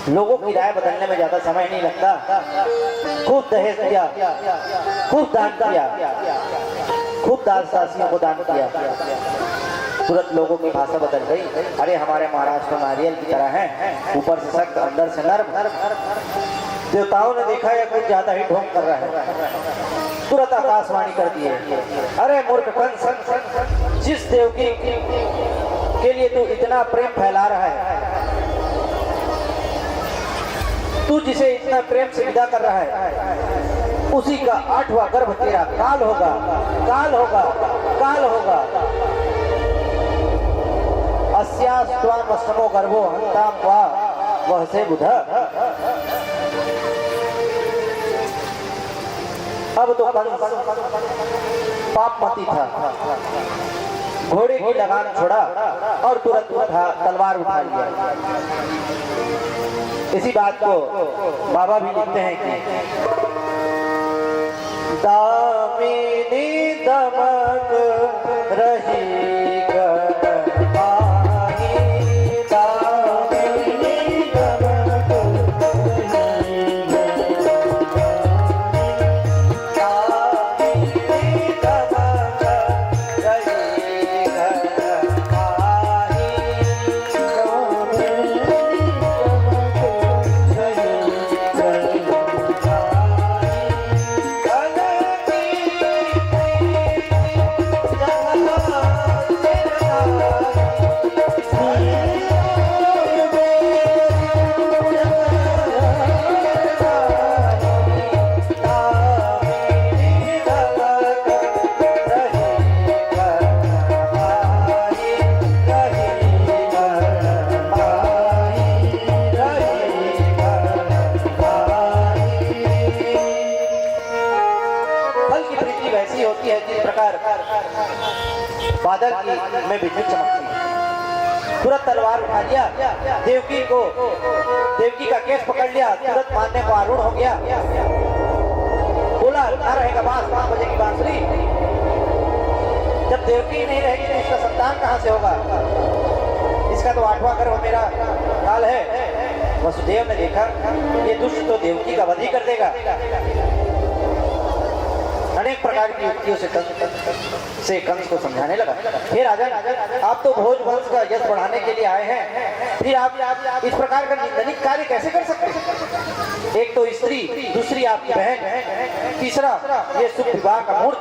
लोगों की राय बदलने में ज्यादा समय नहीं लगता, खूब दहेज दिया, खूब दान किया, खूब दासदासियों को दान किया, तुरंत लोगों की भाषा बदल गई। अरे हमारे महाराज तो नारियल की तरह हैं, ऊपर से सख्त अंदर से नर्म। देवताओं ने देखा यह कुछ ज्यादा ही ढोंग कर रहा है, तुरंत आकाशवाणी कर दिए, अरे मूर्ख कंस, जिस देवकी के लिए तू इतना प्रेम फैला रहा है, तू जिसे इतना प्रेम से विदा कर रहा है, उसी का 8वां गर्भ तेरा काल होगा, काल होगा, काल होगा। अस्यास्त्वाम अष्टमो गर्भो हंताम वा वह से बुध। अब तो पापमती था, घोड़े की लगाम छोड़ा और तुरंत तलवार उठा लिया। इसी बात को बाबा भी लिखते हैं कि दामिनी दमक रही होती है जिस प्रकार बादल की में बिजली चमकती है। तुरंत तलवार उठा लिया, देवकी का केस पकड़ लिया, तुरंत मारने को आरूढ़ हो गया। बोला ना रहेगा बांस, 5 बजे की बांसुरी। जब देवकी नहीं रहेगी तो इसका संतान कहां से होगा? इसका तो 8वां गर्भ मेरा काल है। वसुदेव ने देखा ये दुष्ट तो देवकी का वध ही कर देगा। अनेक प्रकार की युक्तियों से कंस को समझाने लगा। फिर राजन, आप तो भोज वंश का यश बढ़ाने के लिए आए हैं, फिर आप इस प्रकार का निंदनीय कार्य कैसे कर सकते हैं? एक तो स्त्री, दूसरी आपकी बहन, तीसरा ये शुभ विवाह का मुहूर्त।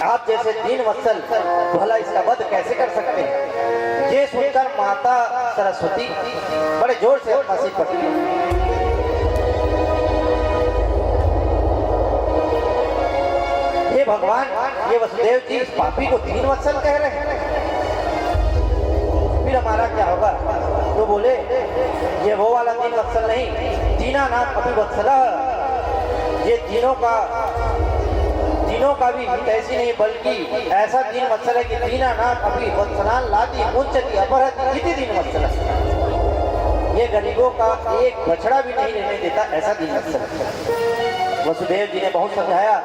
आप जैसे 3 वत्सल भला इसका वध कैसे कर सकते हैं? ये सुनकर माता सरस्वती बड़े जोर से अपना सिर पकड़ी। हे भगवान, ये वसुदेव जी इस पापी को 3 वत्सल कह रहे हैं, फिर हमारा क्या होगा? तो बोले ये वो वाला 3 वत्सल नहीं, दीनानाथ अभिवत्सला। ये तीनों का भी ऐसी नहीं, बल्कि ऐसा 3 वत्सल है कि दीनानाथ अभिवत्सलान लादी मुंचति अपहरति इति 3 वत्सल। ये गरीबों का एक बछड़ा भी नहीं रहने देता, ऐसा 3 वत्सल। वसुदेव जी ने बहुत समझाया,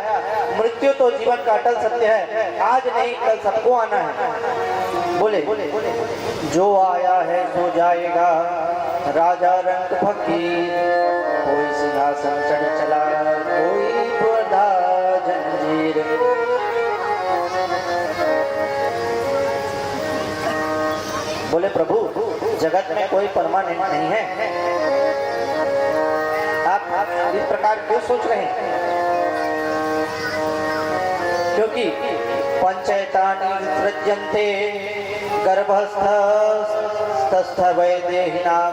मृत्यु तो जीवन का अटल सत्य है, आज नहीं कल सबको आना है। बोले जो आया है सो जाएगा, राजा रंग फकीर, कोई सिंहासन चढ़ चला, कोई बंधा जंजीर। बोले प्रभु, जगत में कोई परमानेंट नहीं है, आप इस प्रकार क्यों सोच रहे हैं? क्योंकि पंचैतानि सृज्यन्ते गर्भस्थ वैदेहिनां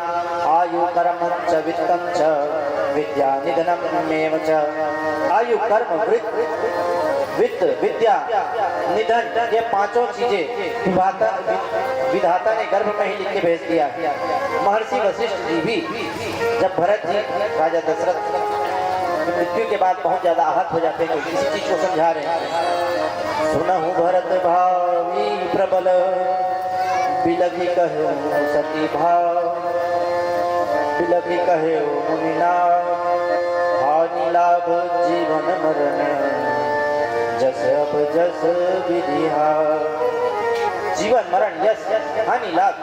आयु कर्म च वित्तं च विद्या निधनमेव च। आयु कर्म वित्त विद्या निधन, ये 5 चीजें विधाता ने गर्भ में ही लिख के भेज दिया। महर्षि वशिष्ठ जी भी जब भरत जी राजा दशरथ मृत्यु के बाद बहुत ज्यादा आहत हो जाते हैं, तो किसी चीज को समझा रहे हैं। सुनहु भरत भावी प्रबल, बिलखि कहे सती भाव, बिलखि कहे मुनिना, हानि लाभ जीवन मरण, जस अब जस विधिहा। जीवन मरण यश हानि लाभ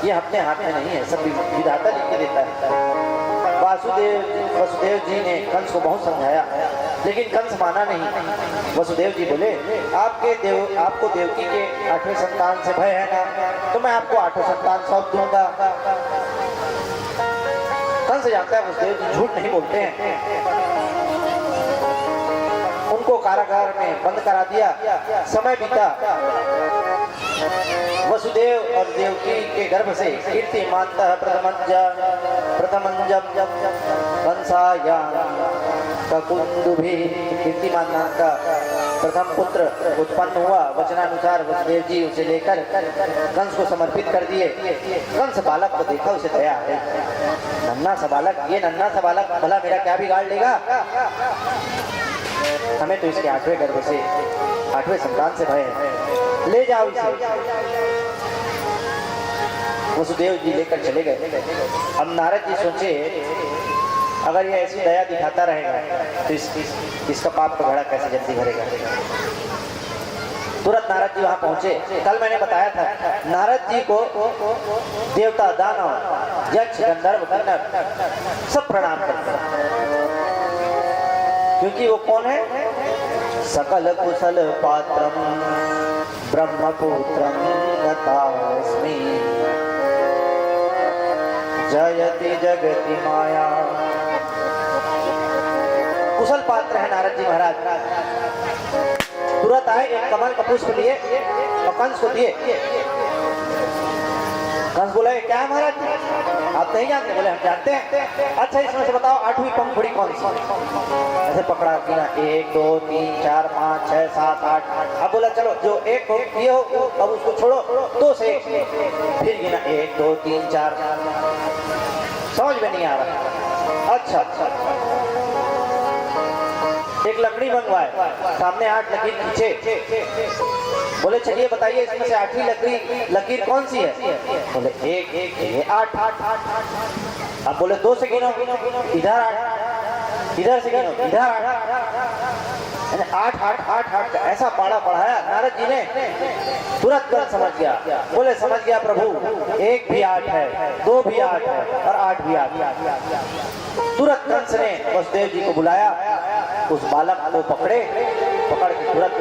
ये अपने हाथ में नहीं है, सब विधाता लिख के देता है। वसुदेव जी ने कंस को बहुत समझाया, लेकिन कंस माना नहीं। वसुदेव जी बोले आपको देवकी के 8वें संतान से भय है ना, तो मैं आपको 8वें संतान सौंप दूंगा। कंस जानता है वसुदेव जी झूठ नहीं बोलते हैं। उनको कारागार में बंद करा दिया। समय बीता, वसुदेव और देवकी के गर्भ से कीर्तिमानतः प्रथमंजम कंसायाम ककुंदुभिः, कीर्तिमान नाम का प्रथम पुत्र उत्पन्न हुआ। वचनानुसार वसुदेव जी उसे लेकर कंस को समर्पित कर दिए। कंस बालक को देखा, उसे दया है, नन्हा सा बालक, ये नन्हा सा बालक भला मेरा क्या बिगाड़ लेगा? हमें तो इसके 8वें गर्भ से 8वें संतान से भय है, ले जाओ इसे। वसुदेव जी लेकर चले गए। अब नारद जी सोचे अगर ये ऐसी दया दिखाता रहेगा तो इसका पाप का घड़ा कैसे जल्दी भरेगा। तुरंत नारद जी वहां पहुंचे। कल मैंने बताया था नारद जी को देवता, दानव, यक्ष, गंधर्व, किन्नर सब प्रणाम करते हैं, क्योंकि वो कौन है? सकल कुशल पात्रम ब्रह्मपुत्रम नतास्मि, जयति जगति माया। कुशल पात्र है नारद जी महाराज। तुरंत आए, एक कमल का पुष्प लिए और कंस को दिए। कंस बोला क्या है महाराज, आप नहीं जानते? बोले हम जानते हैं। अच्छा इसमें से बताओ 8वीं पंखुड़ी कौन सी? ऐसे पकड़ा गिना, 1 2 3 4 5 6 7 8। अब बोला चलो जो एक हो ये हो, अब उसको छोड़ो, 2 से 1 फिर गिना 1 2 3 4। समझ में नहीं आ रहा। अच्छा एक लकड़ी मंगवाए, सामने 8 लकीर खींचे, बोले चलिए बताइए इसमें से 8वीं लकीर कौन सी है? बोले एक ये 8। अब बोले 2 से गिनो, इधर 8, इधर से गिनो, इधर 8, 8 8 8 ऐसा पाड़ा पढ़ाया नारद जी ने, तुरंत समझ गया। बोले समझ गया प्रभु, 1 भी 8 है, 2 भी 8 है और 8 भी 8। तुरंत कंस ने वसुदेव जी को बुलाया, उस बालक को पकड़ के तुरंत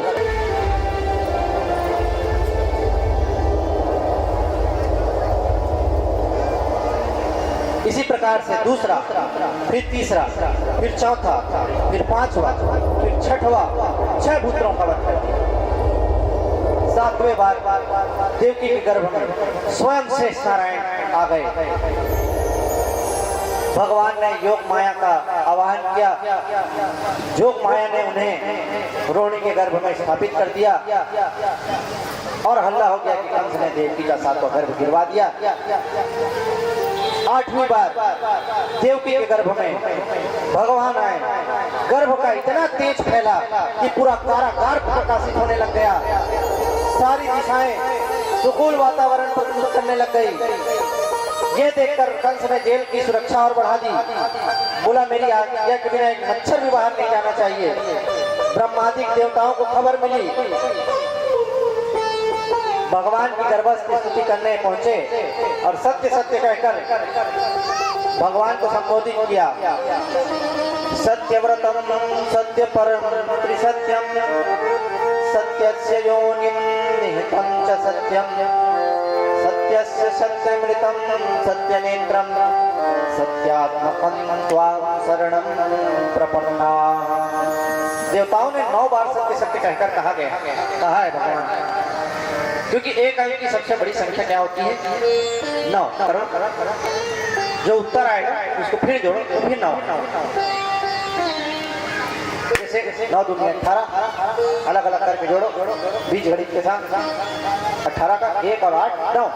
इसी प्रकार से दूसरा, फिर तीसरा, फिर चौथा, फिर 5वां, फिर 6वां, 6 पुत्रों का वध कर दिया। 7वें बार देवकी के गर्भ में स्वयं शेष नारायण आ गए। भगवान ने योग माया का आवाहन किया, योग माया ने उन्हें रोहिणी के गर्भ में स्थापित कर दिया और हल्ला हो गया कि कंस ने देवकी का 7वां गर्भ गिरवा दिया। 8वीं बार देवकी के गर्भ में भगवान आए, गर्भ का इतना तेज फैला कि पूरा कारागार प्रकाशित होने लग गया, सारी दिशाएं सुकूल वातावरण प्रस्तुत करने लग गई। ये देखकर कंस ने जेल की सुरक्षा और बढ़ा दी, बोला मेरी आज्ञा के बिना एक मच्छर भी बाहर नहीं जाना चाहिए। ब्रह्मादिक देवताओं को खबर मिली, भगवान की गर्भस्थ स्तुति करने पहुंचे और सत्य सत्य कहकर भगवान को संबोधित किया। सत्यव्रतम सत्य परम त्रिसत्यम सत्यस्य योनिं निहितं च सत्यम सत्यस्य सत्यमृतं सत्यनेत्रं सत्यात्मकं त्वां शरणं प्रपन्ना। देवताओं ने 9 बार सत्य सत्य कहकर कहा है भगवान, क्योंकि एक अंक की सबसे बड़ी संख्या क्या होती है? 9 करो, जो उत्तर आएगा उसको फिर जोड़ो तो फिर 9। जैसे 9 दूनी 18, अलग अलग करके जोड़ो, बीज गणित के साथ 18 का 1 और 8 9।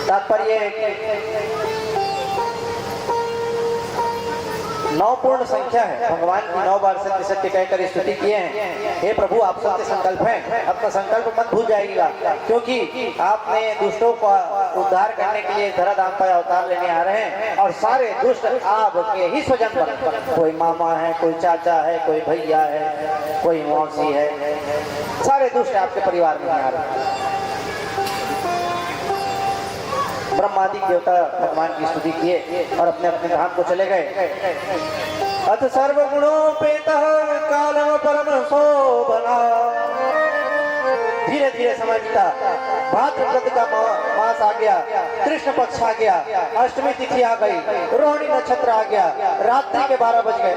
तात्पर्य है कि 9 पूर्ण संख्या है। भगवान की 9 बार सत्य सत्य कहकर स्तुति किए हैं। हे प्रभु आप सत्य संकल्प हैं, अपना संकल्प मत भूल जाइएगा, क्योंकि आपने दुष्टों का उद्धार करने के लिए धराधाम पर अवतार लेने आ रहे हैं और सारे दुष्ट आपके ही स्वजन पर, कोई मामा है, कोई चाचा है, कोई भैया है, कोई मौसी है, सारे दुष्ट आपके परिवार में आ रहे हैं। ब्रह्मादिक देवता भगवान की स्तुति किए और अपने अपने धाम को चले गए। अथ सर्वगुणोपेतः कालम परम शोभना। धीरे धीरे समय बीता, भाद्रपद का मास आ गया, कृष्ण पक्ष आ गया, अष्टमी तिथि आ गई, रोहिणी नक्षत्र आ गया, रात्रि के 12 बज गए,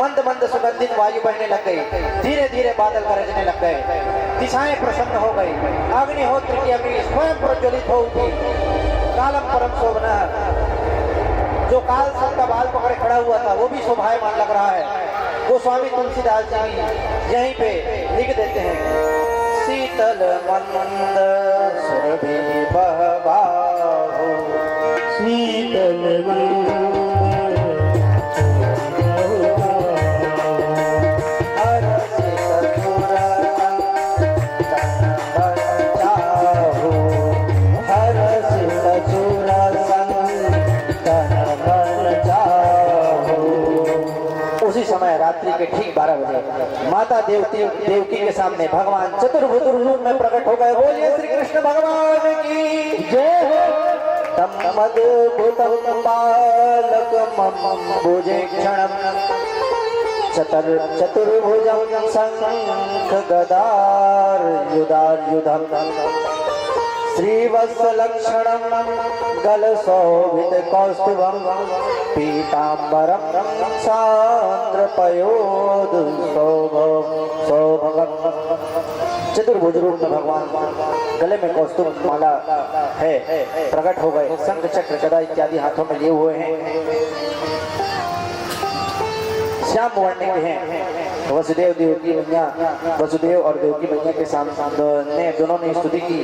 मंद मंद सुगंधित वायु बहने लग गई, धीरे धीरे बादल गरजने लग गए, दिशाएं प्रसन्न हो गई, अग्निहोत्र की अग्नि स्वयं प्रज्वलित हो उठी। कालम परम शोभना, जो काल सबका बाल पकड़े खड़ा हुआ था वो भी शोभायमान लग रहा है। गोस्वामी तुलसीदास जी यहीं पे लिख देते हैं, शीतल मंद सुरभि बहबाहु, शीतल मंद रात्रि के ठीक 12 बजे माता देवकी के सामने भगवान चतुर्भुज रूप में प्रकट हो गए। बोलिए श्री कृष्ण भगवान की जय हो। तम अद्भुतम बालकमं भुजेक्षणं चतुर्भुजं शंख गदार युधायुधं श्रीवत्सलक्षणं गलशोभित कौस्तुभं पीताम्बरं सान्द्रपयोध शोभगं। चतुर्भुज रूप में भगवान गले में कौस्तुभ माला है, प्रकट हो गए, शंख चक्र गदा इत्यादि हाथों में लिए हुए हैं, श्याम वर्ण के हैं, वसुदेव देवकी मैया, वसुदेव और देवकी मैया के सामने दोनों ने स्तुति की,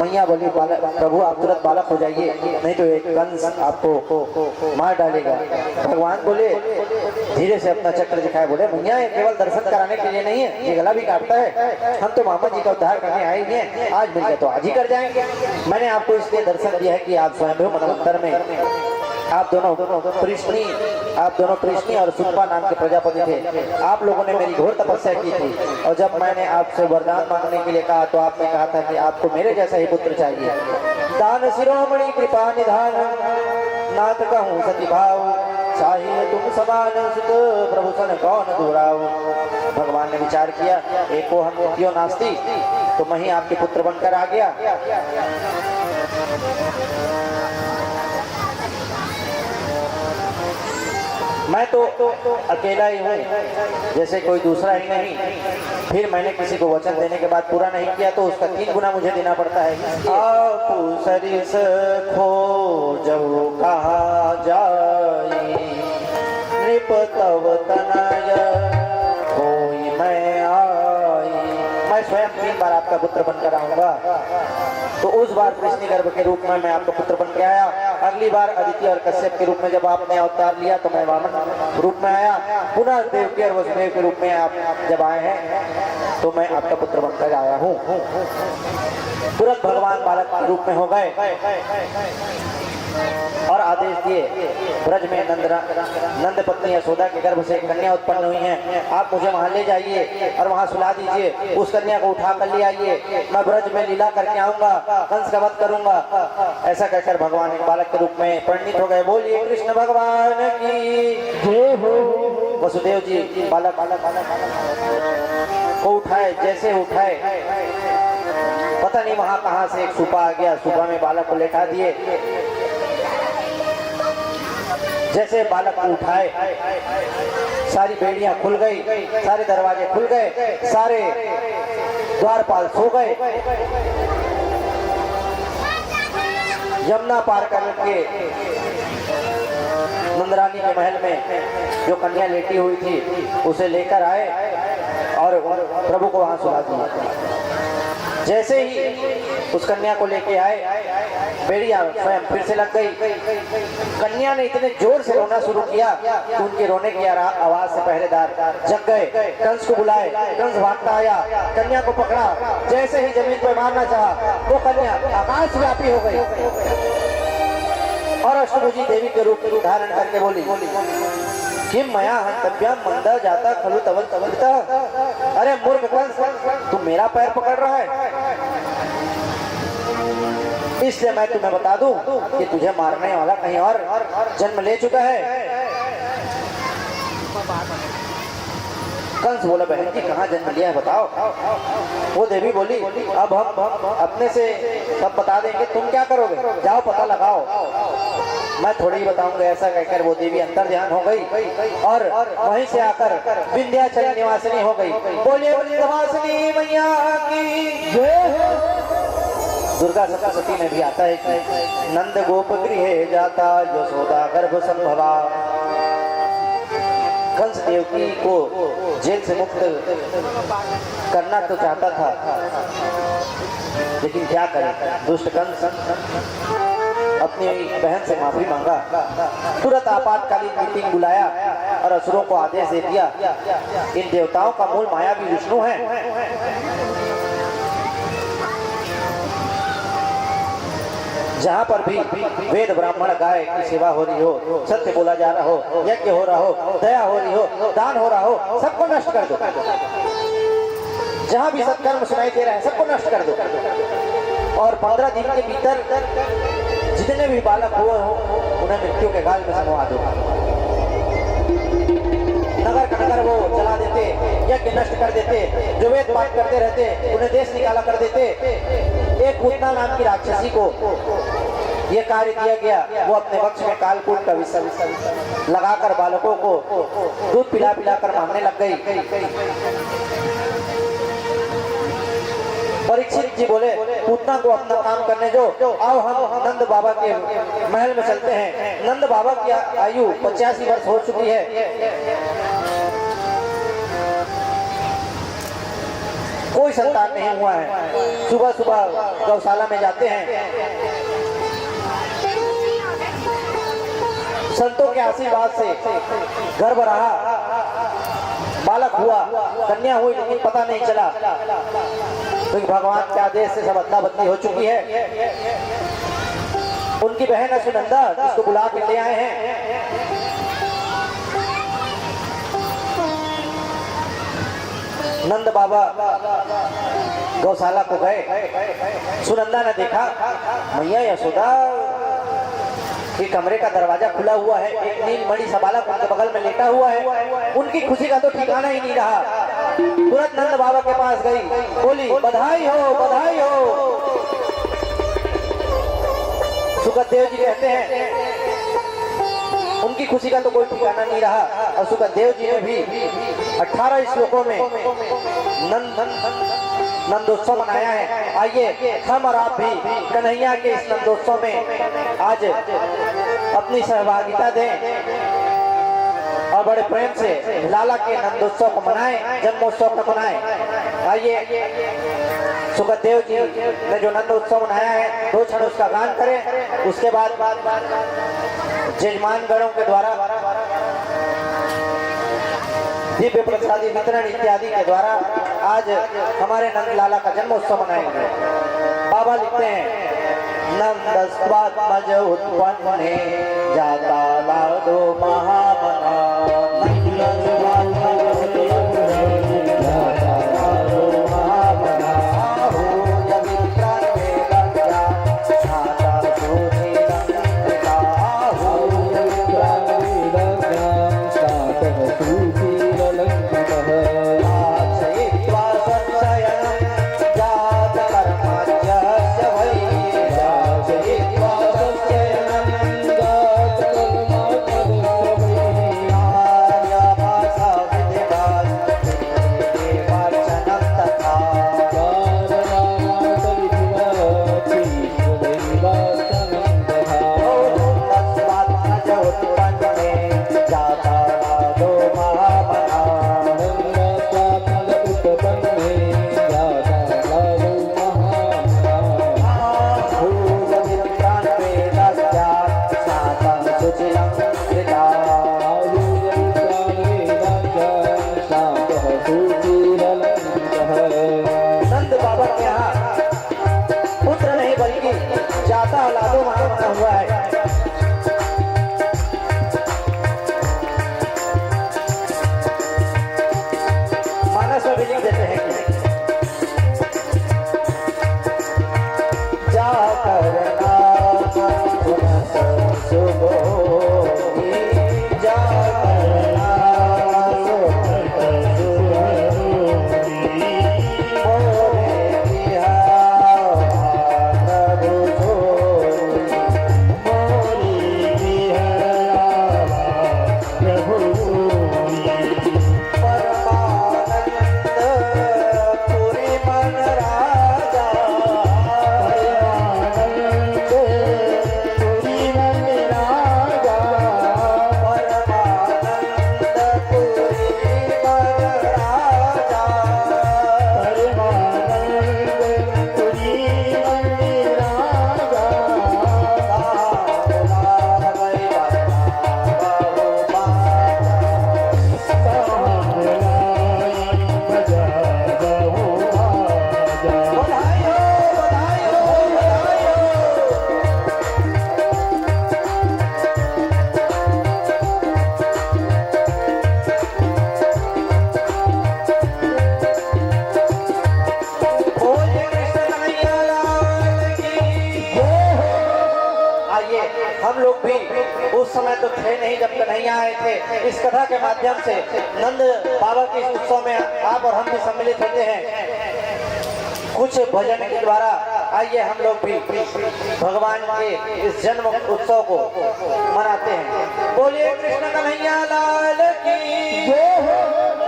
मैया बोली बालक प्रभु आप तुरंत बालक हो जाइए, नहीं तो एक कंस आपको मार डालेगा। भगवान बोले धीरे से अपना चक्र दिखाए, बोले मैया ये केवल दर्शन कराने के लिए नहीं है, ये गला भी काटता है, हम तो मामा जी का उद्धार करने आए हुए हैं, आज मिल गए तो आज ही कर जाएंगे। मैंने आपको इसलिए दर्शन दिया है कि आप स्वयं मनवंतर में आप दोनों कृष्णी और सुप्पा नाम के प्रजापति थे। आप लोगों ने मेरी घोर तपस्या की थी और जब मैंने आपसे वरदान मांगने के लिए कहा तो आपने कहा था कि आपको मेरे जैसा ही पुत्र चाहिए। दान शिरोमणि कृपा निधान नाथ कहूँ सती भाव, चाहिए तुम समान सुत प्रभु सन कौन दुराव। भगवान ने विचार किया एको हम क्यों नास्ती, तो मैं ही आपके पुत्र बनकर आ गया। मैं तो अकेला ही हूँ, जैसे कोई दूसरा ही नहीं। फिर मैंने किसी को वचन देने के बाद पूरा नहीं किया तो उसका 3 गुना मुझे देना पड़ता है। आपु सरिस खो जब कहा जाए, नृप तव तनय कोई मैं आई। मैं स्वयं 3 बार आपका पुत्र बनकर आऊंगा, तो उस बार कृष्ण गर्भ के रूप में मैं आपका पुत्र बन के आया। अगली बार अदिति और कश्यप के रूप में जब आपने अवतार लिया तो मैं वामन रूप में आया। पुनः देवकी और वसुदेव के रूप में आप जब आए हैं तो मैं आपका पुत्र बनकर आया हूँ। तुरंत भगवान बालक के रूप में हो गए और आदेश दिए ब्रज में नंद पत्नी यशोदा के गर्भ से कन्या उत्पन्न हुई है, आप मुझे वहां ले जाइए और वहां सुला दीजिए, उस कन्या को उठा कर ले आइए, मैं ब्रज में लीला करके आऊंगा, कंस का वध करूंगा। ऐसा कहकर भगवान एक बालक के रूप में परिणित हो गए। बोलिए कृष्ण भगवान की जय हो। वसुदेव जी बालक को उठाए, जैसे उठाए पता नहीं वहां कहां से एक सुपा आ गया, सुपा में बालक को लेटा दिए। जैसे बालक को उठाए सारी बेड़ियां खुल गई, सारे दरवाजे खुल गए, सारे द्वारपाल सो गए। यमुना पार करके नंदरानी के महल में जो कन्या लेटी हुई थी उसे लेकर आए और प्रभु को वहां सुला दिया। जैसे ही उस कन्या को लेके आए, बेड़िया स्वयं फिर से लग गई। कन्या ने इतने जोर से रोना शुरू किया कि उनके रोने की आवाज से पहरेदार जग गए। कंस को बुलाए, कंस भागता आया, कन्या को पकड़ा, जैसे ही जमीन पर मारना चाहा वो कन्या आकाशव्यापी हो गई और अष्टभुजी देवी के रूप धारण करके बोली किम मया हंतव्यम मंदा जाता खलु तवल तवलता। अरे मूर्ख कंस, तू मेरा पैर पकड़ रहा है, इसलिए मैं तुम्हें बता दूं कि तुझे मारने वाला कहीं और जन्म ले चुका है। कंस बोला बहन जी कहाँ जन्म लिया है बताओ। वो देवी बोली अब हम अपने से सब बता देंगे, तुम क्या करोगे, जाओ पता लगाओ, मैं थोड़ी ही बताऊंगा। ऐसा कहकर वो देवी अंतर ध्यान हो गई और वहीं से आकर विंध्याचल निवासिनी हो गई। बोलिए विंध्यवासिनी मैया की जय हो। दुर्गा सप्तशती में भी आता है कि नंद गोप गृह जाता यशोदा गर्भ संभवा। कंस देवकी को जेल से मुक्त करना तो चाहता था, लेकिन क्या करे, दुष्ट कंस अपनी बहन से माफी मांगा। तुरंत आपातकालीन मीटिंग बुलाया और असुरों को आदेश दे दिया इन देवताओं का मूल मायावी विष्णु है। जहाँ पर भी वेद ब्राह्मण गाय की सेवा हो रही हो, सत्य बोला जा रहा हो, यज्ञ हो रहा हो, दया हो रही हो, दान हो रहा हो, सबको नष्ट कर दो। जहाँ भी सत्कर्म सुनाई दे रहा है सबको नष्ट कर दो और 15 दिन के भीतर जितने भी बालक हुए हो उन्हें मृत्यु के गाल में समवा दो। नगर का नगर वो जला देते, यज्ञ नष्ट कर देते, जो वेद पाठ करते रहते उन्हें देश निकाला कर देते। एक पूतना नाम की राक्षसी को ये कार्य दिया गया, वो अपने वक्ष में कालकूट का विष लगाकर बालकों को दूध पिला पिला कर मारने लग गई। परीक्षित जी बोले पूतना को अपना काम करने दो, आओ हम नंद बाबा के महल में चलते हैं। नंद बाबा की आयु 85 वर्ष हो चुकी है। कोई संतान नहीं हुआ है। सुबह सुबह गौशाला में जाते हैं, संतों के आशीर्वाद से गर्भ रहा, बालक हुआ, कन्या हुई, लेकिन पता नहीं चला क्योंकि भगवान के आदेश से सब अदला बदली हो चुकी है। उनकी बहन है सुनंदा, जिसको बुला के ले आए हैं। नंद बाबा गौशाला को गए, सुनंदा ने देखा मैया यशोदा के कमरे का दरवाजा खुला हुआ है, एक नीलमणि सा बालक उनके बगल में लेटा हुआ है। उनकी खुशी का तो ठिकाना ही नहीं रहा। तुरंत नंद बाबा के पास गई, बोली बधाई हो, बधाई हो। सुखदेव जी कहते हैं उनकी खुशी का तो कोई ठिकाना नहीं रहा, और सुखदेव जी ने भी 18 श्लोकों में नंदोत्सव मनाया है। आइए हम और आप भी कन्हैया के इस नंदोत्सव में आज अपनी सहभागिता दें और बड़े प्रेम से लाला के नंदोत्सव को मनाएं, जन्मोत्सव को मनाएं। आइए सुखदेव जी ने जो नंदोत्सव मनाया है, 2 क्षण उसका गान करें, उसके बाद जजमान गणों के द्वारा दिव्य प्रसादी वितरण इत्यादि के द्वारा आज हमारे नंद लाला का जन्मोत्सव मनाएंगे। बाबा लिखते हैं नंदस्वात्मज उत्पन्ने जाता लादो महामना, हम लोग भी उस समय तो थे नहीं जब कन्हैया आए थे। इस कथा के माध्यम से नंद बाबा के इस उत्सव में आप और हम भी सम्मिलित होते हैं कुछ भजन के द्वारा। आइए हम लोग भी भगवान के इस जन्म उत्सव को मनाते हैं। बोलिए कृष्ण कन्हैया लाल की जय हो।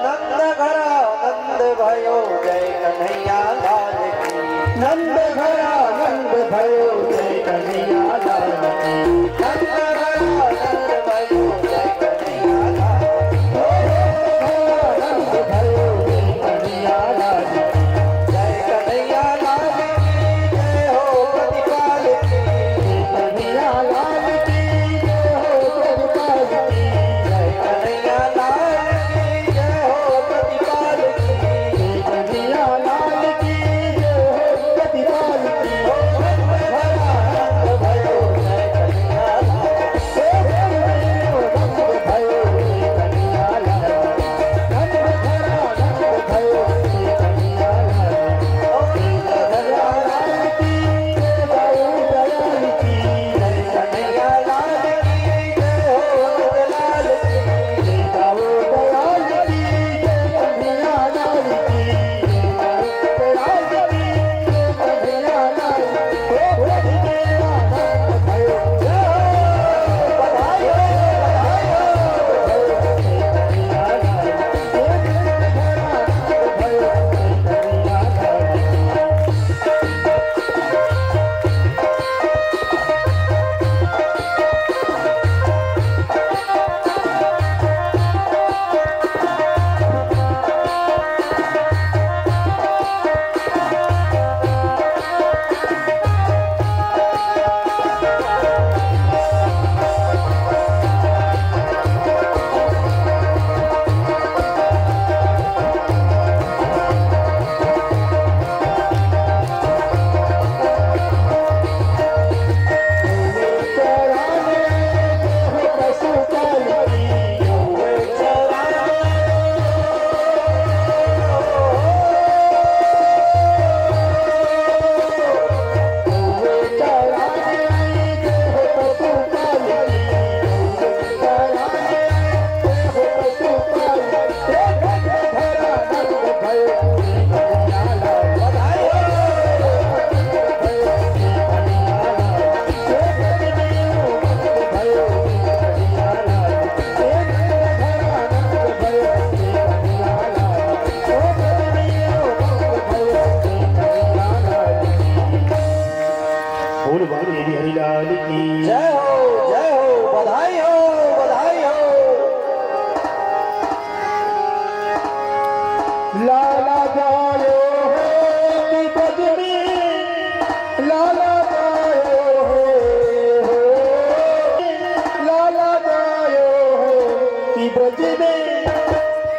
नंद घरा नंद भयो जय कन्हैया लाल की। नंद घरा नंद भयो जय कन्हैया लाल की। नंद घरा नंद भयो जय कन्हैया लाल की। नंद भयो जय कन्हैया लाल की।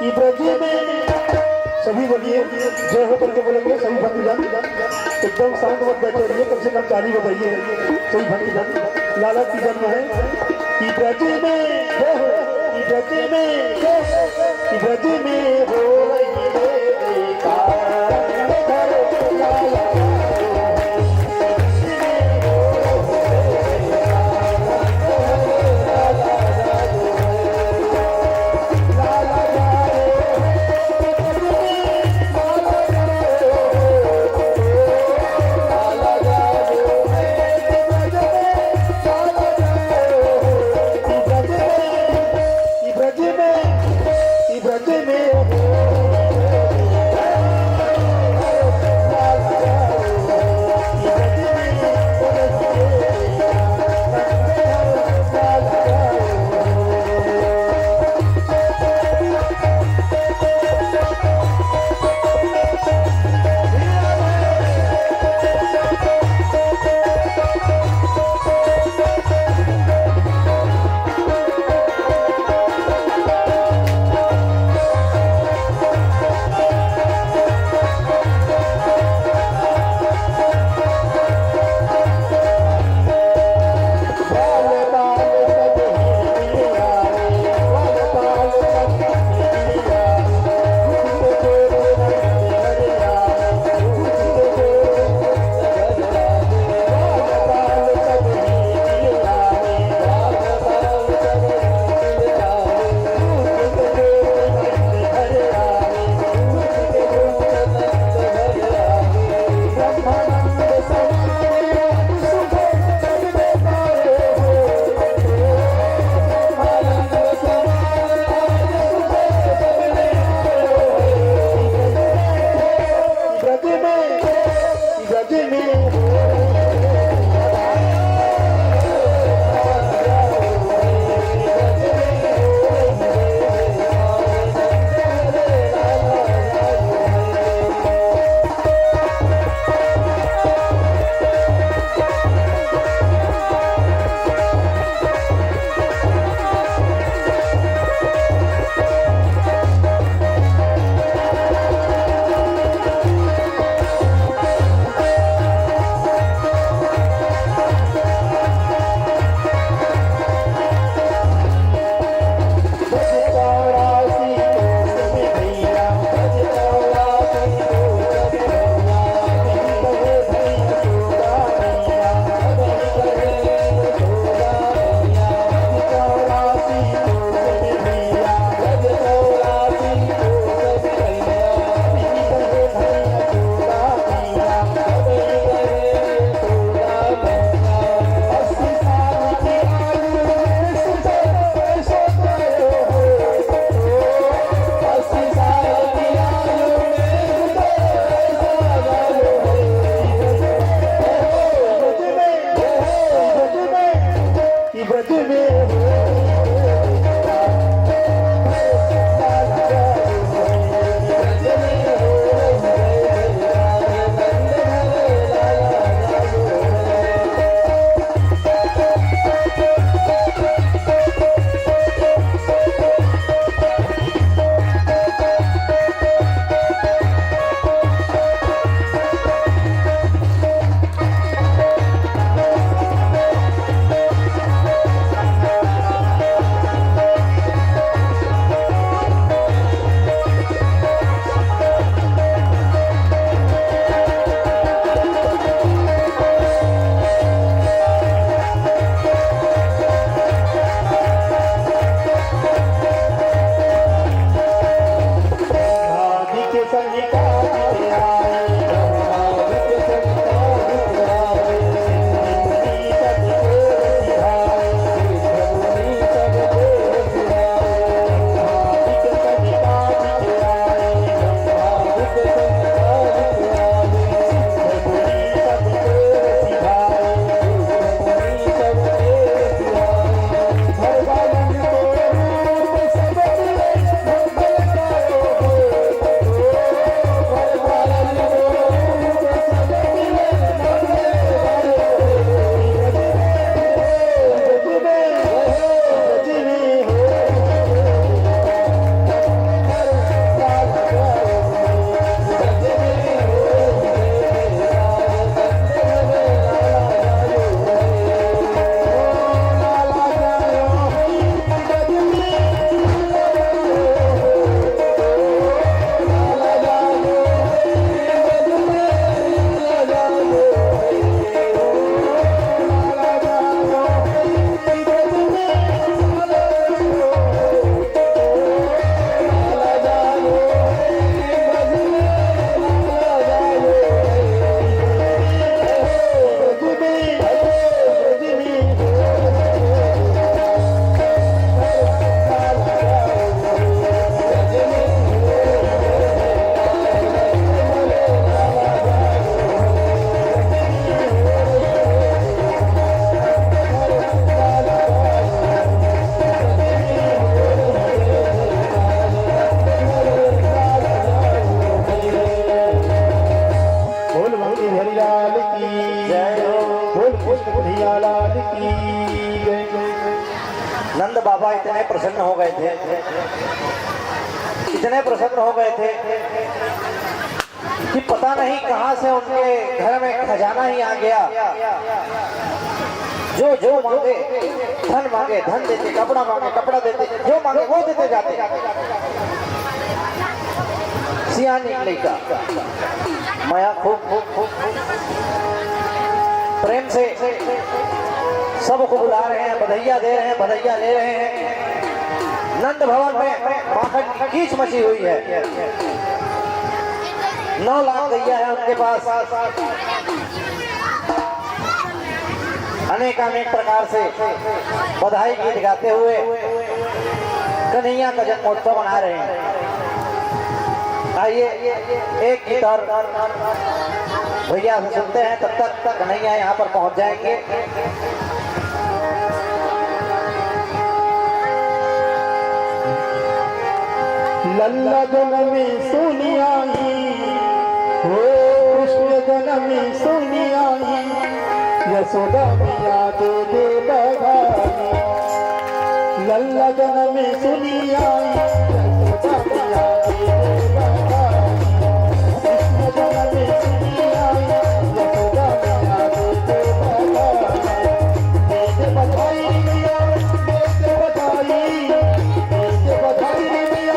कि ब्रज में सभी बोलिए जय हो करके बोलेंगे सभी भक्तजन एकदम शांत मत बैठे रहिए कम से कम ताली बजाइए सभी भक्तजन लाला की जन्म है कि ब्रज में जय हो कि ब्रज में जय हो कि ब्रज में हो रही है कार लाला नंद बाबा इतने प्रसन्न हो गए थे, इतने प्रसन्न हो गए थे कि पता नहीं कहां से उनके घर में खजाना ही आ गया। जो जो मांगे धन मांगे धन देते, कपड़ा मांगे कपड़ा देते, जो मांगे वो देते जाते। सियानी लड़का माया खूब खूब खूब प्रेम से सबको बुला रहे हैं, बधाइयां दे रहे हैं, बधाइयां ले रहे हैं। नंद भवन में माखन की कीच मची हुई है। 9 लाख गैया है उनके पास। अनेक अनेक प्रकार से बधाई गीत गाते हुए कन्हैया का जन्मोत्सव मना रहे हैं। आइए एक गीत और भैया से सुनते हैं, तब तक कन्हैया यहाँ पर पहुंच जाएंगे। लल्ला जनमी सोनियाई हो, कृष्ण जनमी सोनियाई, यशोदा मैया दे दे बधाई। लल्ला जनमी सोनियाई, यशोदा मैया दे दे बधाई। कृष्ण जनमी सोनियाई, यशोदा मैया दे दे बधाई। दे दे बधाई मैया, दे दे बधाई, दे दे बधाई मैया,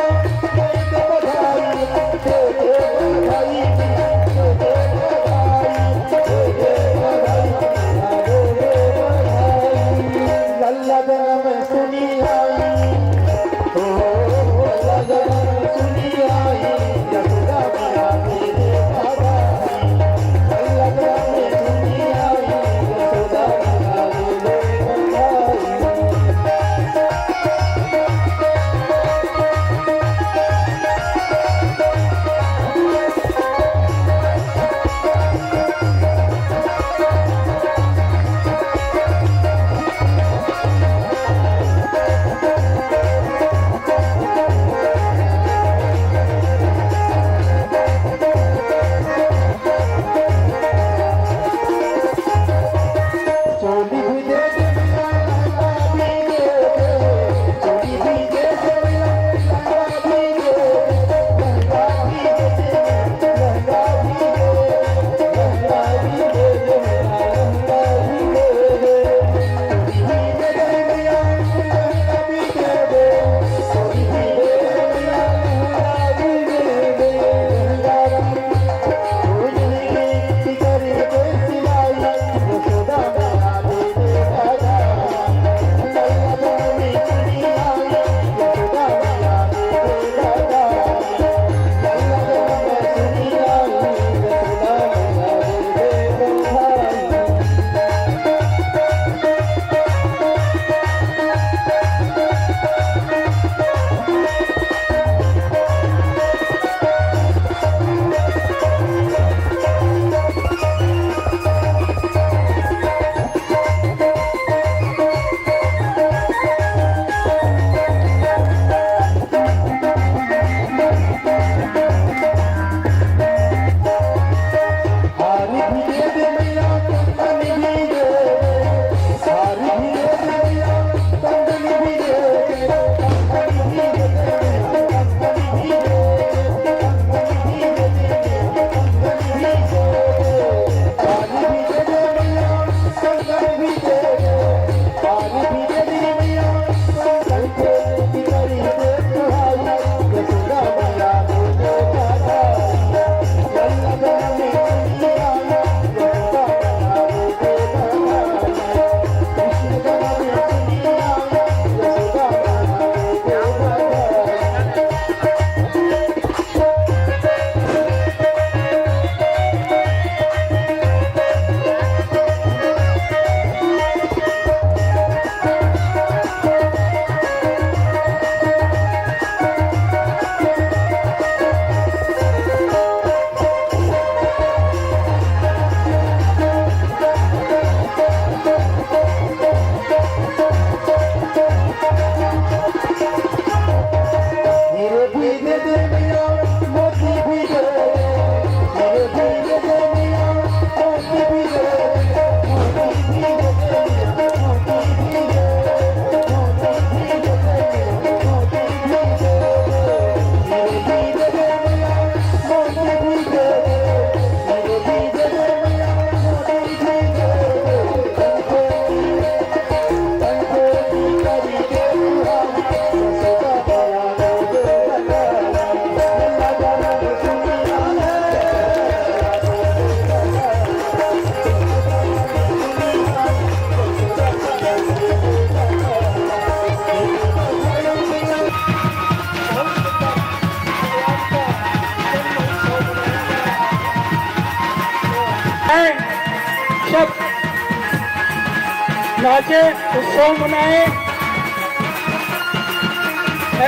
नाचे, उत्सव मनाए,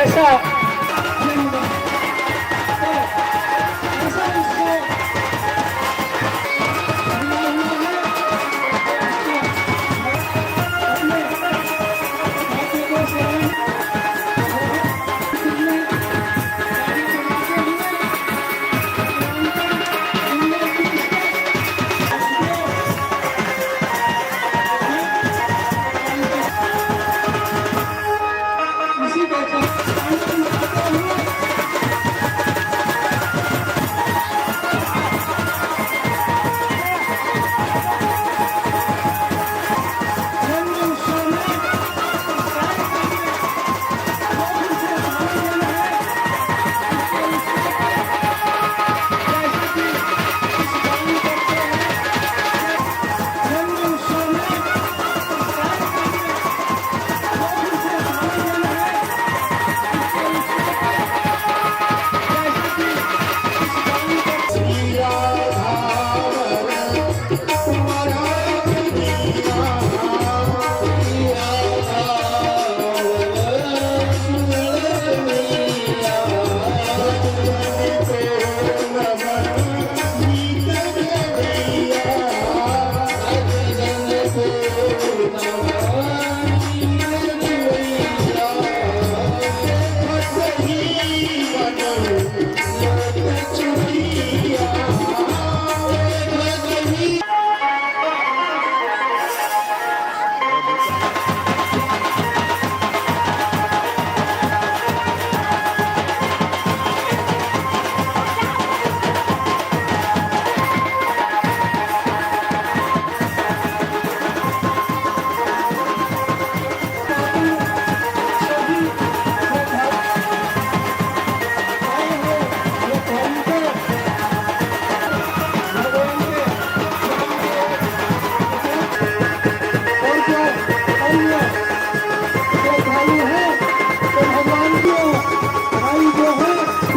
ऐसा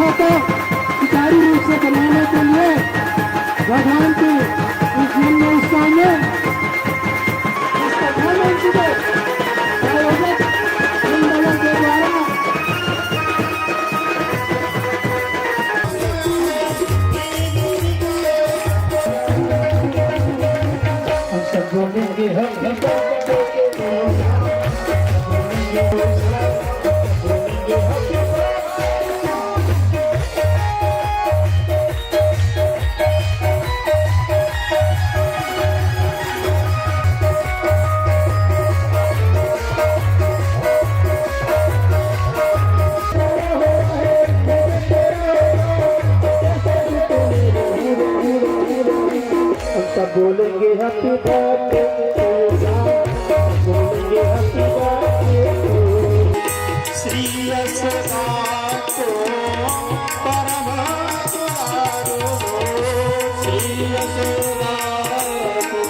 सुचारू रूप से बनाने के लिए भगवान के इस जन्म उत्सव में प्रधानमंत्री के आयोजक मंडलों के द्वारा हम सब बोलेंगे बोलेंगे हैप्पी बर्थडे बोलेंगे हैप्पी बर्थडे श्री रसदातो परमात्मारो श्री रसदातो